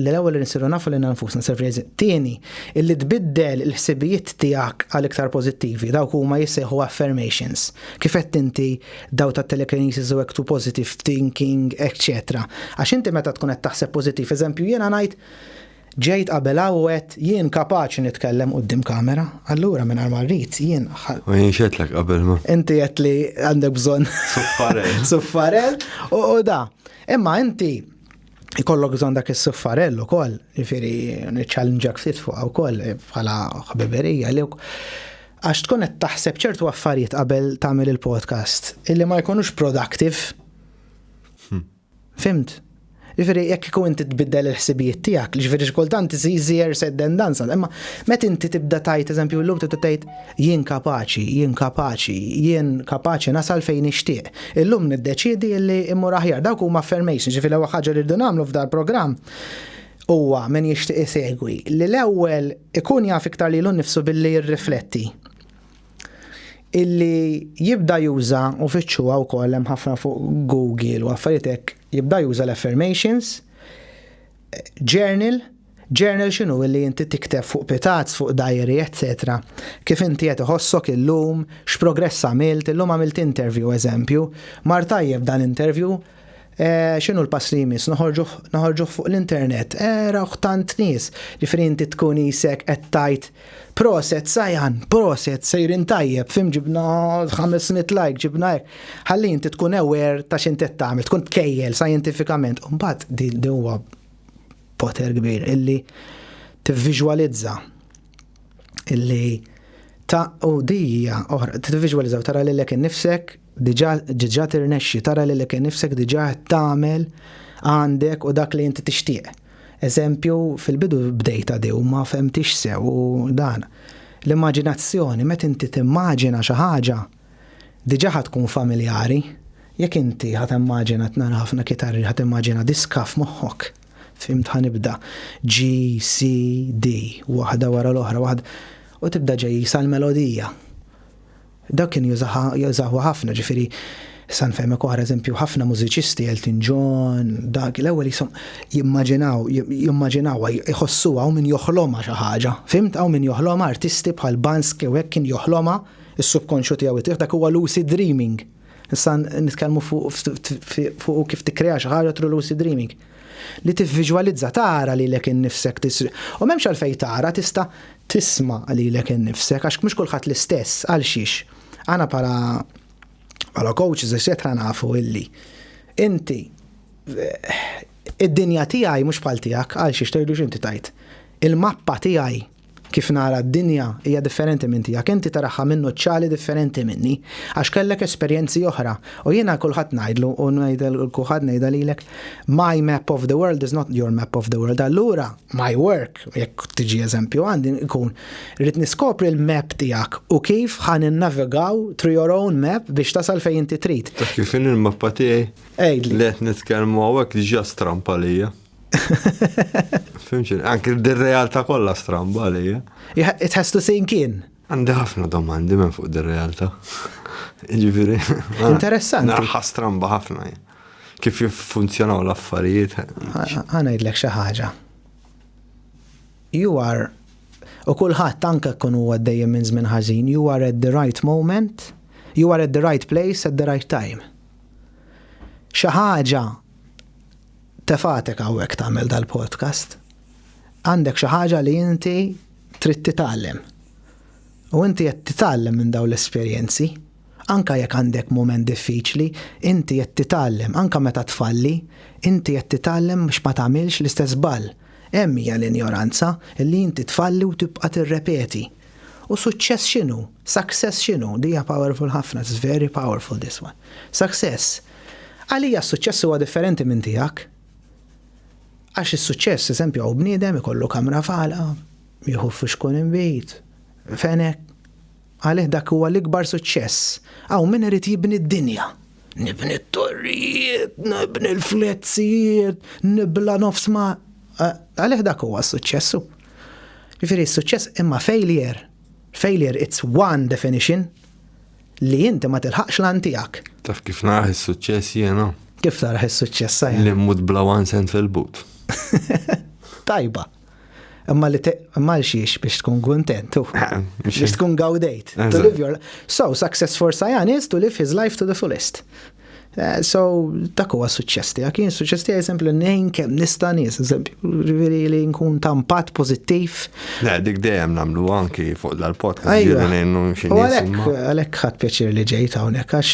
l-ewwel li nsiru nafu li nfusna self-realization. Tieni, illi tbiddel il-ħsibijiet tiegħek għal iktar pożittivi, dawk huma jissejħu affirmations. Kif qed inti daw ta' telekinesis u to positive thinking, etc. Għax inti meta tkun qed taħseb pożittiv, eżempju jiena ngħid ġejt qabel għawet jien kapaċi nitkellem qudiem kamera, allura minn armarrit jien. U jien xetlek qabel ma. Inti qed li għandek bżonn suffarell u da. Imma inti ikollok bżonn dak is-suffarell ukoll, jifieri niċċallenġak ftit fuq ukoll bħala ħbiberija li għax tkun qed taħseb ċertu affarijiet qabel tagħmel il-podcast illi ma jkunux productive. Fimt? Ġifieri jekk ikun inti tbiddel il-ħsibijiet tiegħek, li ġifieri xkultant is easier said than done, imma meta inti tibda tajt eżempju llum tibda tgħid jien kapaċi nasal fejn nixtieq. Illum niddeċiedi li immur aħjar dawk huma affirmations, ġifieri l-ewwel ħaġa li rridu nagħmlu f'dan programm huwa min jixtieq isegwi li l-ewwel ikun jaf iktar lilu nnifsu billi jirrifletti. Illi jibda juża u fittxuha wkoll hemm ħafna fuq Google u affarijiet hekk jibda juża l-affirmations, journal x'inhu illi inti tikteb fuq pitazz, fuq diary, etc. Kif inti qed iħossok illum, x'progress għamilt, illum għamilt interview eżempju, mar tajjeb dan interview, x'inhu l-pass li jmiss, noħorġu fuq l-internet, raw tant nies, ġifieri inti tkun isek qed tajt proset sajjan, proset sejrin tajjeb, fim ġibna 500 like, ġibna hekk. Ħalli inti tkun aware ta' x'inti qed tagħmel, tkun tkejjel scientifikament. U mbagħad di huwa poter kbir illi tivviżwalizza illi u dija oħra tivviżwalizza u tara lilek innifsek diġà tirnexxi, tara lilek innifsek diġà tagħmel għandek u dak li inti tixtieq. Eżempju, fil-bidu bdejta di u ma femtix sew u dan. L-immaġinazzjoni, meta inti timmaġina xi ħaġa, diġà tkun familjari. Jekk inti ħadd immaġina tnara ħafna kitarri, ħadd immaġina diska f'moħħok. Fimt ħanibda G, C, D, waħda wara l-oħra, waħda u tibda ġejjisa l-melodija. Dak kien jużaħu ħafna, ġifieri sanfemek oħra eżempju ħafna mużiċisti Elton John, dak l-ewwel jimmaġinaw jħossuha u min joħlomha xi ħaġa. Fimt hawn min joħlomha artisti bħal Banksy u hekk kien joħlomha is-subconscious tiegħu dak huwa lucid dreaming. Issa nitkellmu fuq kif tikkrea xi ħaġa through lucid dreaming. Li tivviżwalizza tara lilek innifsek u m'hemmx għalfejn tara tista' tisma' lilek innifsek għax mhux kulħadd l-istess għal xiex. Għana bħala coaches eccetera nafu illi inti id-dinja tiegħi mhux bħal tiegħek għal xiex tgħidu x'inti tajt. Il-mappa tiegħi kif nara d-dinja hija differenti minn tiegħek, inti taraħħa minnu ċali differenti minni għax kellek esperjenzi oħra. U jiena kulħadd ngħidlu u kulħadd ngħidha lilek my map of the world is not your map of the world. Allura my work, jekk tiġi eżempju għandi ikun rrid niskopri l-map tiegħek u kif ħan innavigaw through your own map biex tasal fejn inti trid. Taf kif il-mappa tiegħi? Ejdli. Li qed nitkellmu hawnhekk diġà strampa lija. Fimxin, anke d-realtà kollha stramba lija. It has to sink in. Għandi ħafna domandi minn fuq d-realtà. Ġifieri. Interessanti. Naħa stramba ħafna. Kif jiffunzjonaw l-affarijiet. Ngħidlek xi ħaġa. You are u kulħadd anke kun huwa dejjem minn żmien ħażin, you are at the right moment, you are at the right place at the right time. Xi ħaġa tefatek hawnhekk tagħmel dal-podcast. Għandek xi ħaġa li inti trid titgħallem. U inti qed titgħallem minn dawn l-esperjenzi. Anke jekk għandek mument diffiċli, inti qed titgħallem. Anke meta tfalli, inti qed titgħallem biex ma tagħmilx l-istess ball. Hemm hija l-injoranza li inti tfalli u tibqa' tirrepeti. U suċċess x'inhu? Success x'inhu? Dija powerful ħafna, it's very powerful this one. Success. Għalija s-suċċess huwa differenti minn tiegħek. Għax is-suċċess, eżempju, għaw bniedem ikollu kamra fala, jieħu f'xkun imbit, fenek. Għalih dak huwa l-ikbar suċċess. Għaw min irid jibni d-dinja. Nibni t-torrijiet, nibni l-flezzijiet, nibla nofs ma. Għalih dak huwa s-suċċessu. Ġifieri s-suċċess imma failure. Failure it's one definition li inti ma tilħaqx lan tiegħek. Taf kif naraħ is-suċċess jiena? Kif taraħ is-suċċess Li mmut bla 1 cent fil-but. Tajba. Imma l-xiex biex tkun kontent, biex tkun gawdejt. So, success for Sajan is to live his life to the fullest. So, dak huwa suċċess tiegħek. Kien suċċess tiegħi eżempju nejn kemm nista' nies, eżempju li nkun tampat pożittiv. Dik dejjem nagħmlu anki fuq dal-podcast ġieli ngħinu xi nies. Għalhekk ħadd pjaċir li ġejt hawnhekk għax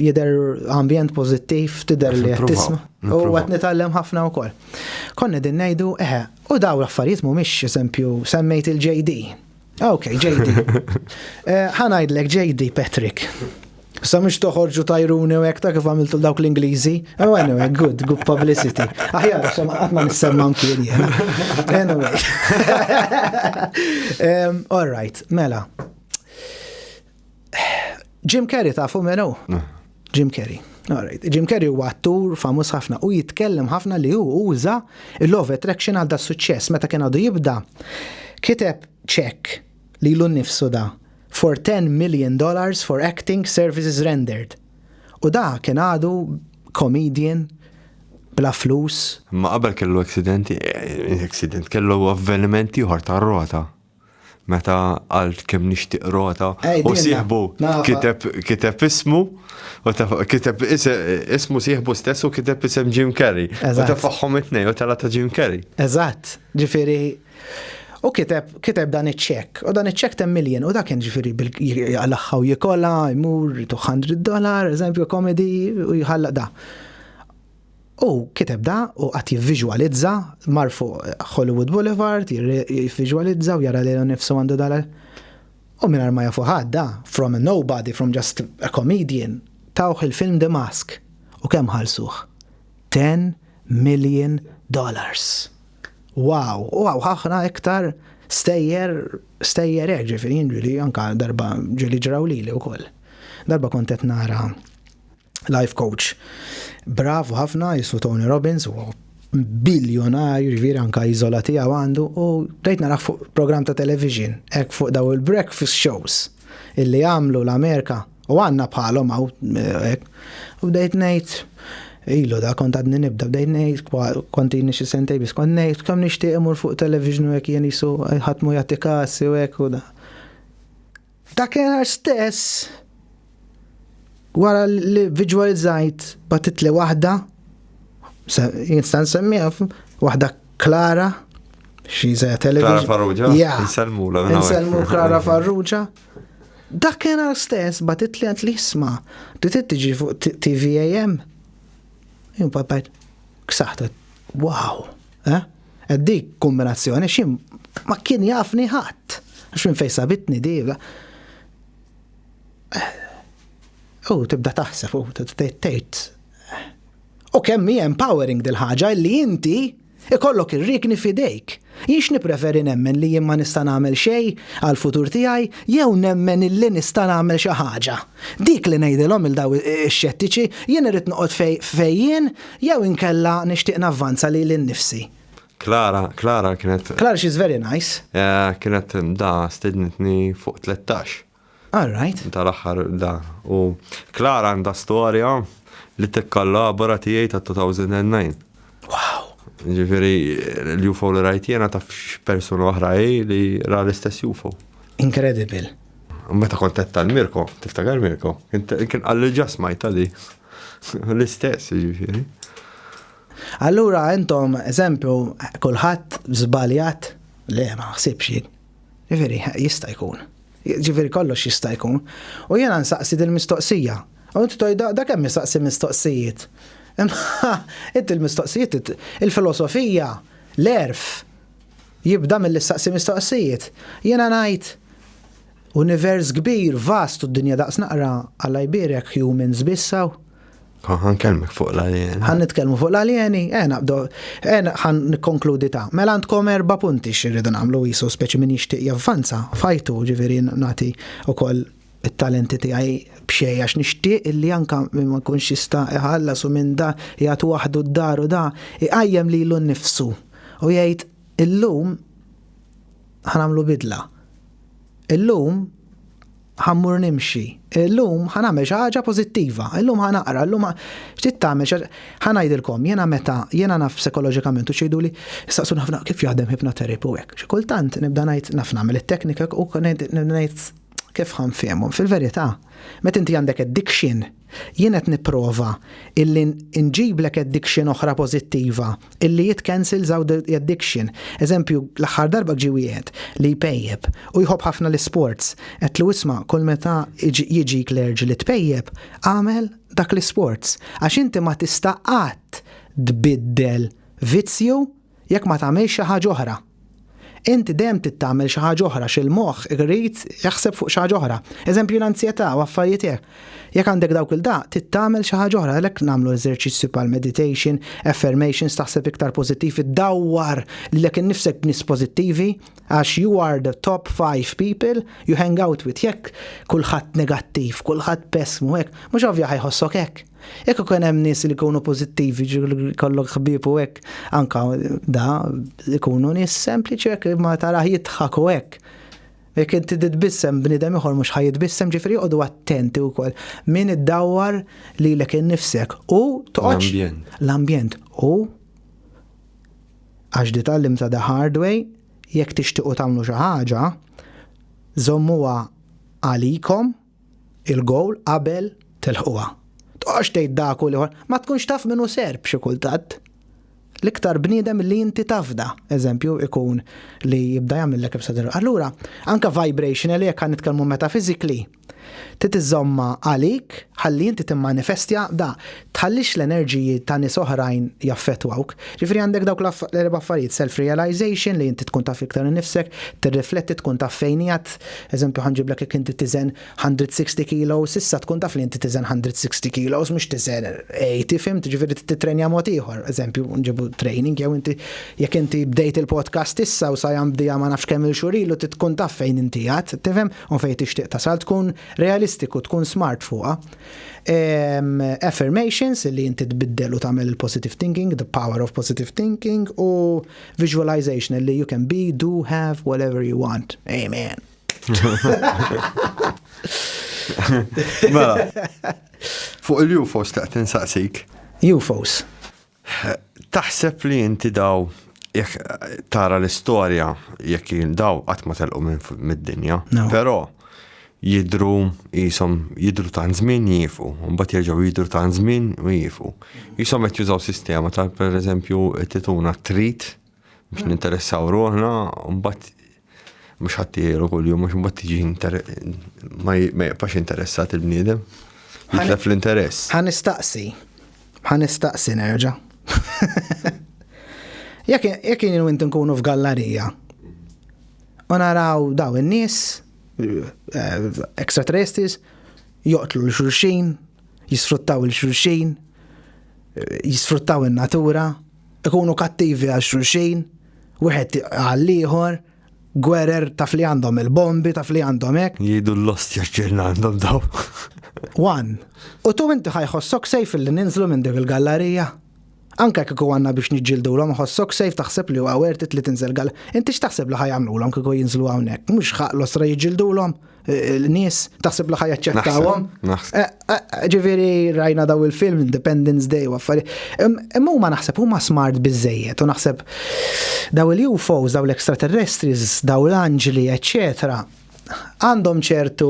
jidher ambjent pożittiv tidher li qed tisma'. U qed nitgħallem ħafna wkoll. Konna din ngħidu u daw l-affarijiet mhumiex eżempju semmejt il-JD. Okay, JD. Ħanajdlek JD Patrick. Sa mux toħorġu tajruni u ekta kif għamiltu dawk l-Ingliżi. Oh, anyway, good publicity. Aħjar, għatma nissemman kien jena. Anyway. All right, mela. Jim Carrey tafu menu? Jim Carrey. All right. Jim Carrey huwa attur famus ħafna u jitkellem ħafna li hu uża il-love attraction għal da suċċess meta kien għadu jibda. Kiteb check li l-nifsu da for $10 million for acting services rendered. U da kien għadu comedian bla flus. Ma qabel kellu accident kellu avvenimenti uħar ta' rota. Meta għalt kemm nixtieq rota u sieħbu kiteb ismu u kiteb ismu sieħbu stess u kiteb isem Jim Carrey. U tafaħħom it-tnejn u tala ta' Jim Carrey. Eżatt. Ġifieri u kiteb dan iċ-ċek, u dan iċ-ċek $10 million, u da kien ġifiri għal-axħaw jikolla, jmur $200, eżempju komedi, u jħallaq da. U kiteb da, u għat jivviġualizza, marfu Hollywood Boulevard, jivviġualizza, u jara li nifsu għandu dal. U minn ma jafu da, from a nobody, from just a comedian, tawħ il-film The Mask, u kem ħalsuħ? $10 million. Wow, ħafna iktar stejjer ġifieri ġili anka darba ġili ġrawlili wkoll. Darba kontet nara life coach. Bravo ħafna jisu Tony Robbins u biljonarju ġifieri anka iżolati għandu u dejt nara fuq program ta' television hekk fuq daw il-breakfast shows illi għamlu l-Amerika u għandna bħalhom hekk u dejt ngħid ilu da kont għadni nibda bdejt ngħid konti nixi sentej bis kont ngħid kemm nixtieq imur fuq television u hekk jien jisu ħatmu jagħti kassi u hekk u da. Dakinhar stess wara li visualizzajt batitli waħda jinstan semmiha waħda Klara she's a television. Klara Farrugia? Inselmu Klara Farrugia. Dakinhar stess batitli għand li isma' tiġi fuq TVAM. Jum papajt, ksaħtet, wow, għaddik kombinazzjoni, xim ma kien jafni ħadd, xim fej sabitni di, tibda taħseb, tejt. U kemmi empowering dil-ħaġa li inti ikollok ir-rikni fidejk. Jiex nipreferi nemmen li jien ma nista' nagħmel xejn għall-futur tiegħi jew nemmen illi nista' nagħmel xi ħaġa. Dik li ngħidilhom il daw ix-xettiċi jien irid noqgħod fejjien jew inkella nixtieq navvanza lil innifsi. Klara kienet. Klara she's very nice. Kienet stednitni fuq 13. All right. Tal-aħħar da. U Klara għandha storja li tikkollabora tiegħi ta' 2009. Wow. Ġifiri, l-UFO li rajt jena taf persona oħra li ra l-istess UFO. Incredible. Meta kontetta l-Mirko, tiftakar Mirko, kien għalli ġasmajta li l-istess, ġifiri. Allura, entom, eżempju, kulħadd żbaljat, le ma ħsibx jien. Ġifiri, jista' jkun. Ġifiri, kollox jista' jkun. U jena nsaqsi dil-mistoqsija. U inti tojda, da kemm jistaqsi mistoqsijiet. Inti il-mistoqsijiet, il-filosofija, l-erf, jibda mill-istaqsi mistoqsijiet. Jena ngħid univers kbir, vast u d-dinja daqs naqra għalla jbirek humans bissaw. Ħankellmek fuq l-alieni. Nitkellmu fuq l-alieni, ħan nikkonkludi ta'. Mela għandkom 4 punti xirridu nagħmlu jisu speċi min jixtieq javvanza, fajtu ġifieri nagħti ukoll it-talenti tiegħi b'xejn għax nixtieq illi anke ma jkunx jista' iħallas u minn da jagħtu waħdu d-dar u da iqajjem lilu nnifsu u jgħid illum ħanamlu bidla. Illum ħammur nimxi. Illum ħanamel xi ħaġa pożittiva. Illum ħanaqra, illum x'tit tagħmel ħanajdilkom jiena naf psikoloġikament u xejduli issaqsu ħafna kif jaħdem hypnotherapy u hekk. Xi kultant nibda ngħid naf nagħmel it-teknika u ngħid kif ħanfehmhom. Fil-verità, meta inti għandek addiction, jien qed nipprova illi nġiblek addiction oħra pożittiva illi jitcancel zaw addiction. Eżempju, l-aħħar darba ġi wieħed li jpejjeb u jħobb ħafna l-sports. Qed lu isma' kull meta jiġik l-urge li tpejjeb, għamel dak l-sports. Għax inti ma tista' qatt tbiddel vizzju jekk ma tagħmel xi ħaġa oħra. Inti dejjem tittamel xi ħaġa oħra x'il-moħħ irid jaħseb fuq xi ħaġa oħra. Eżempju l-ansjetà u affarijiet hekk. Jekk għandek dawk il-daq, tittamel xi ħaġa oħra, għalhekk nagħmlu eżerċizzju bħal meditation, affirmations, taħseb iktar pożittiv, iddawwar lilek innifsek b'nies pożittivi għax you are the top 5 people you hang out with. Jekk kulħadd negattiv, kulħadd pessimu hekk, mhux ovvja ħajħossok hekk. Jekk ikun hemm nies li jkunu pożittivi, kollok ħbieb u hekk, anke da jkunu nies sempliċi hekk ma tarah jidħaku hekk. Jekk inti titbissem bniedem ieħor mhux ħajitbissem ġifieri qogħdu attenti wkoll min iddawwar lilek innifsek u toqgħodx l-ambjent u għax ditgħallim ta' the hard way jekk tixtiequ tagħmlu xi ħaġa żommuha għalikom il-gowl qabel tilħuha. Toqgħodx tgħid dak u ieħor, ma tkunx taf minnu serb xi kultant. L-iktar bniedem li inti tafda, eżempju, ikun li jibda jagħmellek ibsa. Allura, anke vibration li jekk nitkellmu metaphysically, titiżomma għalik, ħalli inti timmanifestja da, tħallix l-enerġiji ta' nies oħrajn jaffettwawk. Ġifieri għandek dawk l-erba' affarijiet, self-realization li inti tkun taf iktar innifsek, tirrifletti tkun taf fejn qiegħed, eżempju ħanġiblek jekk inti tiżen 160 kilos, issa tkun taf li inti tiżen 160 kilos mhux tiżen 80, fimt, ġifieri titrenja mod ieħor. Eżempju, nġibu training jew inti jekk inti bdejt il-podcast issa u sa jambdija ma nafx kemm il-xurilu tkun taf fejn inti qiegħed, tifhem, u fejn tixtieq tasal tkun realistiku, tkun smart fuqha. Affirmations li inti tbiddel u tagħmel il-positive thinking, the power of positive thinking u visualization li you can be, do, have, whatever you want. Amen. Mela, fuq il-UFOs taqt insaqsik. UFOs. Taħseb li inti daw jekk tara l-istorja jekk daw qatt ma telqu mid-dinja, però jidru ta' żmien jifu, mbagħad jerġgħu jidru ta' żmien u jifu. Jisom qed jużaw sistema ta' pereżempju tituna trid biex ninteressaw ruħna, mbagħad mhux ħadd jgħidu kuljum mhux mbagħad tiġi ma jibqax interessat il-bniedem. Jitlef l-interess. Ħanistaqsi nerġa'. Jekk jien inti nkunu f'gallerija u naraw daw in-nies extraterrestris joqtlu l-xulxin, jisfruttaw l-xulxin, jisfruttaw in-natura, ikunu kattivi għal-xulxin, wieħed għall-ieħor, gwerer taf li għandhom il-bombi, taf li għandhom hekk. Jgħidu l-ostja ġġilna għandhom daw. One. U tu inti ħajħossok sejf li ninżlu minn dik il-gallerija. Anke kieku għandna biex niġġildulhom ħossok sejf taħseb li huwa wertet li tinżel gall. Inti x'taħseb li ħajamlulhom kieku jinżlu hawnhekk? Mhux ħaqlosra jiġġildulhom l-nies taħseb li ħajaċċettawhom. Ġifieri rajna daw il-film Independence Day u affarijiet. Imma huma naħseb huma smart biżejjed u naħseb daw il-UFOs, daw l-extraterrestries, daw l-anġli, eċċetera, għandhom ċertu.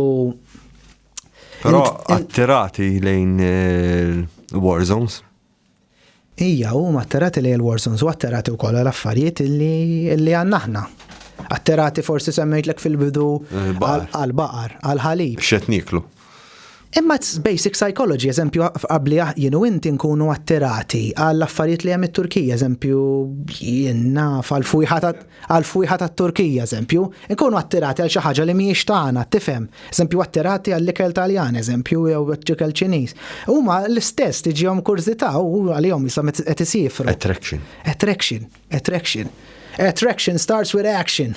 Però attirati lejn war zones. Ija, huma atterati li l-war zones u atterati wkoll l-affarijiet illi għandna aħna. Atterati forsi semmejtlek fil-bidu għal-baqar, għal-ħalib. X'qed niklu. Imma it's basic psychology, eżempju qabli jienu inti nkunu atterati għall-affarijiet li hemm it-Turkija, eżempju jiena għal-fujħa tat-Turkija, eżempju, nkunu atterati għal xi ħaġa li mhijiex tagħna, tifhem. Eżempju atterati għall-ikel Taljan, eżempju jew ikel Ċiniż. Huma l-istess tiġihom kurzità u għalihom jisom qed isifru. Attraction. Attraction starts with action.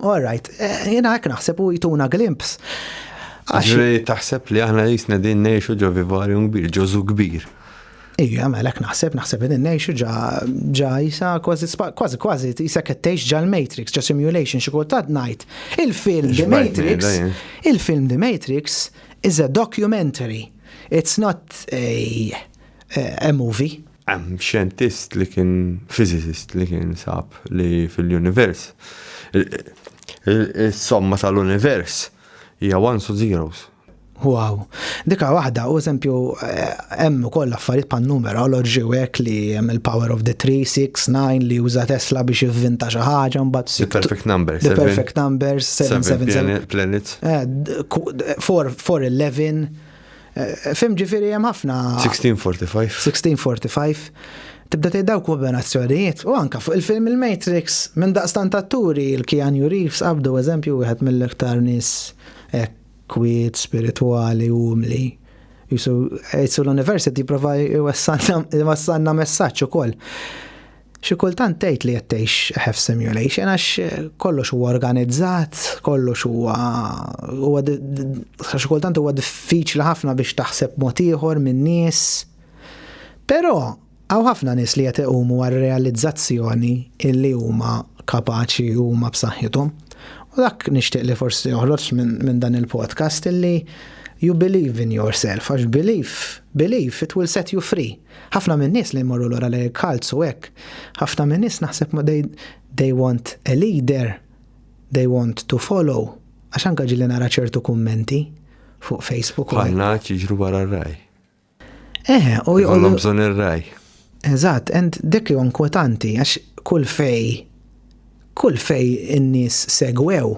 All right. Jena għek naħseb u jituna glimpse. Ġri taħseb li aħna jisna din neħxu ġo vivarium kbir, ġozu kbir. Ija, melek naħseb id nejxu ġa jisa kważi jisa kettejx ġa l-Matrix, ġa simulation xikultat najt. Il-film The Matrix is a documentary. It's not a movie. Xjentist li kien physicist li kien sab li fil-univers. Il-somma tal-univers hija ones u zeros. Wow. Dika waħda, u eżempju, hemm ukoll affarijiet pan numerology u hekk li hemm il-power of the 3, 6, 9 li uża Tesla biex jivvinta xi ħaġa mbagħad The perfect numbers. The perfect numbers, 7 planets. 411. Fim ġifieri hemm ħafna 1645. Tibda tgħidaw kombinazzjonijiet u anke fuq il-film Il-Matrix minn daqstant atturi il-Keanu Reeves qabdu eżempju wieħed mill-iktar nies kwiet, spirituali, umli. Jisu l-university prova jwassanna messaċ ukoll. Xi kultant tgħid li qed tgħix half simulation għax kollox huwa organizzat, kollox huwa xi kultant huwa diffiċli ħafna biex taħseb mod ieħor minn nies. Però hawn ħafna nies li qed iqumu għar-realizzazzjoni illi huma kapaċi huma b'saħħithom. U dak nixtieq li forsi joħroġ minn dan il-podcast illi you believe in yourself, għax believe it will set you free. Ħafna minn nies li jmorru lura li kalzu hekk, ħafna minn nies naħseb they want a leader, they want to follow. Għax anke ġilli nara ċertu kummenti fuq Facebook. Bħalna jiġru wara r-raj. U jgħollhom bżonn ir-raj. Eżatt, and dik hu inkwetanti għax kull fej in-nies segwew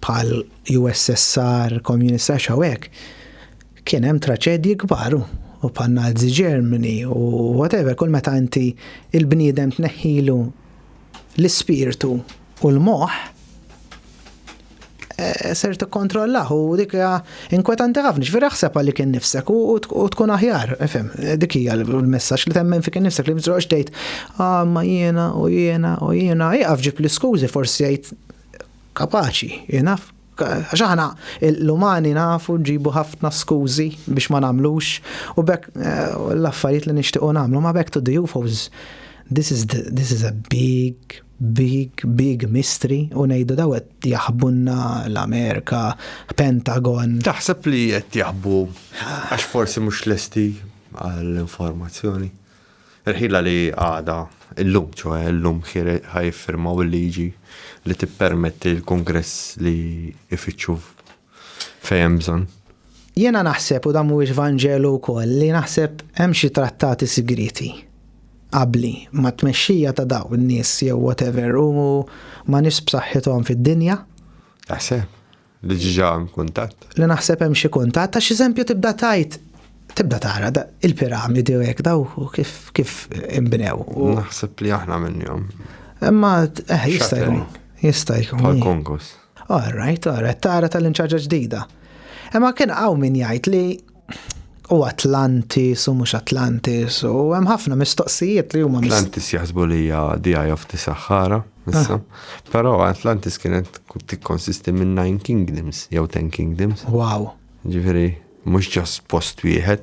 bħal USSR, komunista xawek, kien hemm traċedji kbar u bħal Nazi Germany u whatever, kull meta inti il-bniedem tneħħilu l-ispirtu u l-moħħ ser tikkontrollah u dik inkwetanti ħafna, ġifieri ħseb għalli kien nifsek u tkun aħjar, ifhem, dik hija l-messaġġ li temmen fik innifsek li mżroqx tgħid ma jiena jaqaf ġib l-iskużi forsi jgħid kapaċi, jenaf. Għax aħna l-umani nafu ġibu ħafna skużi biex ma nagħmlux u bekk l-affarijiet li nixtiequ nagħmlu ma bekk to the UFOs. This is a big mystery u ngħidu daw qed jaħbunna l-Amerika, Pentagon. Taħseb li qed jaħbu għax forsi mhux lesti għall-informazzjoni. Il-ħila li għada illum ħajfirmaw il-liġi li tippermetti l-Kongress li ifittxu fejn bżonn. Jiena naħseb u dan mhuwiex Vanġelu wkoll li naħseb hemm xi trattati sigriti qabli ma tmexxija ta' daw in-nies jew whatever u ma nies b'saħħithom fid-dinja. Taħseb li ġiġa kuntatt. Li naħseb hemm xi kuntatt għax eżempju tibda tara il-piramidi u hekk daw kif inbnew. Naħseb li aħna minnhom. Imma jista' jkun. Bħal Kongos. All right, tara tal-inċarġa ġdida. Imma kien hawn min jgħid li u Atlantis u mhux Atlantis u hemm ħafna mistoqsijiet li huma Atlantis jaħsbu li hija the eye of the Sahara, issa. Però Atlantis kienet tikkonsisti minn 9 kingdoms jew 10 kingdoms. Wow. Ġifieri mhux ġast post wieħed,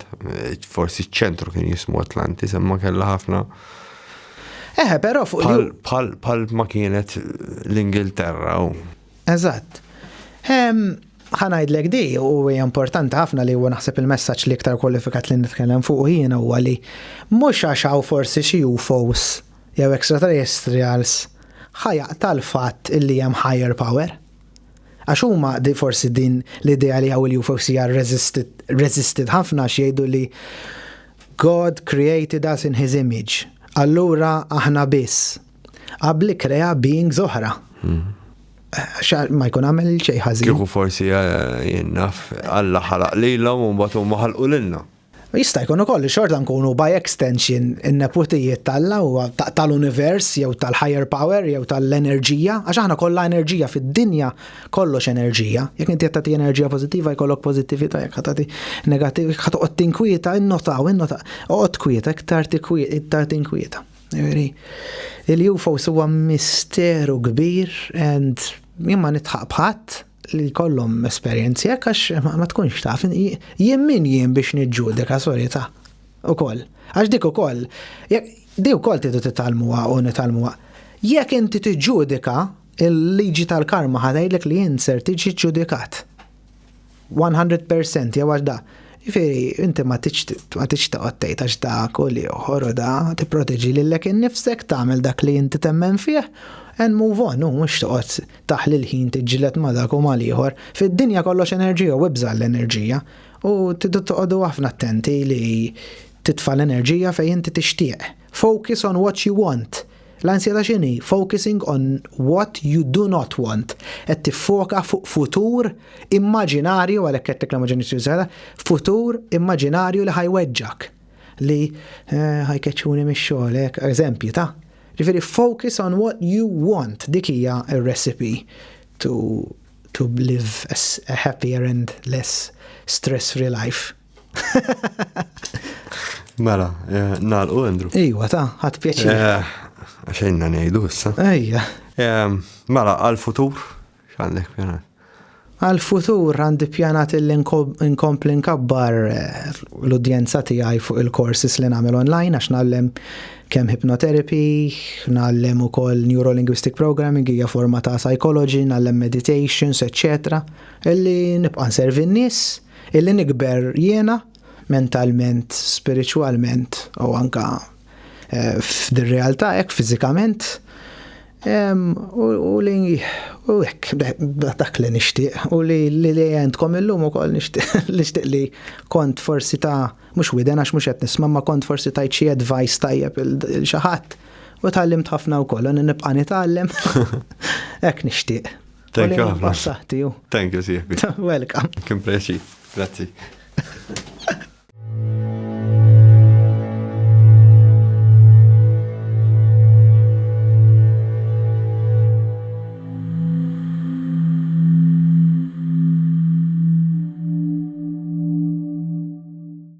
forsi ċ-ċentru kien jismu Atlantis, imma kellha ħafna. Però fuq bħal ma kienet l-Ingilterra u. Eżatt. Ħanajdlek di u hija importanti ħafna li huwa naħseb il-messaġġ li iktar kwalifikat li nitkellem fuq jiena huwa li mhux għax hawn forsi xi UFOs jew extraterrestrials ħajaqta' l-fatt illi hemm higher power. Għax huma forsi din l-idea li hawn il-UFOs hija resisted ħafna x'jgħidu li God created us in his image. Allura aħna biss. Qabli krea beings oħra. Ma jkun għamel xejn ħażin. Kieku forsi jinnaf Alla ħalaq lilhom u mbagħad huma ħalqu lilna. Jista' jkun ukoll xorta nkunu by extension in-neputijiet tal-Alla u tal-univers jew tal-higher power jew tal-enerġija, għax aħna kollha enerġija fid-dinja, kollox enerġija. Jekk inti qed tagħti enerġija pożittiva jkollok pożittività, jekk tagħti negattiv ħatoqgħod tinkwieta, innotaw, oqgħod kwieta, iktar tinkwieta. Il-UFOs huwa misteru kbir and jimma nitħaq bħadd li kollhom esperjenzi hekk għax ma tkunx taf jien biex niġġudika sorita. ukoll. Għax dik ukoll, dik ukoll tidu titalmuha u nitalmuha. Jekk inti tiġġudika, il-liġi tal-karma ħadajdlek li jien ser tiġi ġudikat. 100% jew għax da. Jifiri, inti ma tiġ taqottejt għax da kulli uħor u da, tipproteġi lillek innifsek, tagħmel dak li inti temmen fih, and move on, mux toqgħod taħli l-ħin tiġġilet ma dak u mal ieħor. Fid-dinja kollox enerġija u wibża l-enerġija. U tidu toqgħodu ħafna attenti li titfa' l-enerġija fejn inti tixtieq. Focus on what you want. L-ansjeta xini, focusing on what you do not want. Et tifoka fuq futur immaġinarju, għalek kettek l-immaġinarju futur immaġinarju li ħajweġġak. Li ħajkeċuni mix-xogħol, eżempju ta' ġifieri focus on what you want. Dik hija r-recipe to live a happier and less stress-free life. Mela, nagħlqu Andrew. Ejwa ta' ħadd pjaċir. Għaxejna ngħidu issa. Ejja. Mela, għal-futur, x'għandek pjanat? Għal-futur għandi pjanat il-inkompli nkabbar l-udjenza tiegħi fuq il-courses li nagħmel online għax nagħllem kemm hypnotherapy, nagħllem ukoll neurolinguistic programming, hija forma ta' psychology, nagħllem meditations, etc. Illi nibqa' nservi n-nies, illi nikber jiena mentalment, spiritualment u anka f'dir-realtà hekk fiżikament. U hekk dak li nixtieq u li għandkom illum ukoll nixtieq li kont forsi ta' mhux widen għax mhux qed nisma' ma kont forsi tajt xi advice tajjeb il xi ħadd u tgħallimt ħafna wkoll u nibqa' nitgħallem. Hekk nixtieq. Thank you. Thank you, Welcome. Kien preċi. Grazzi.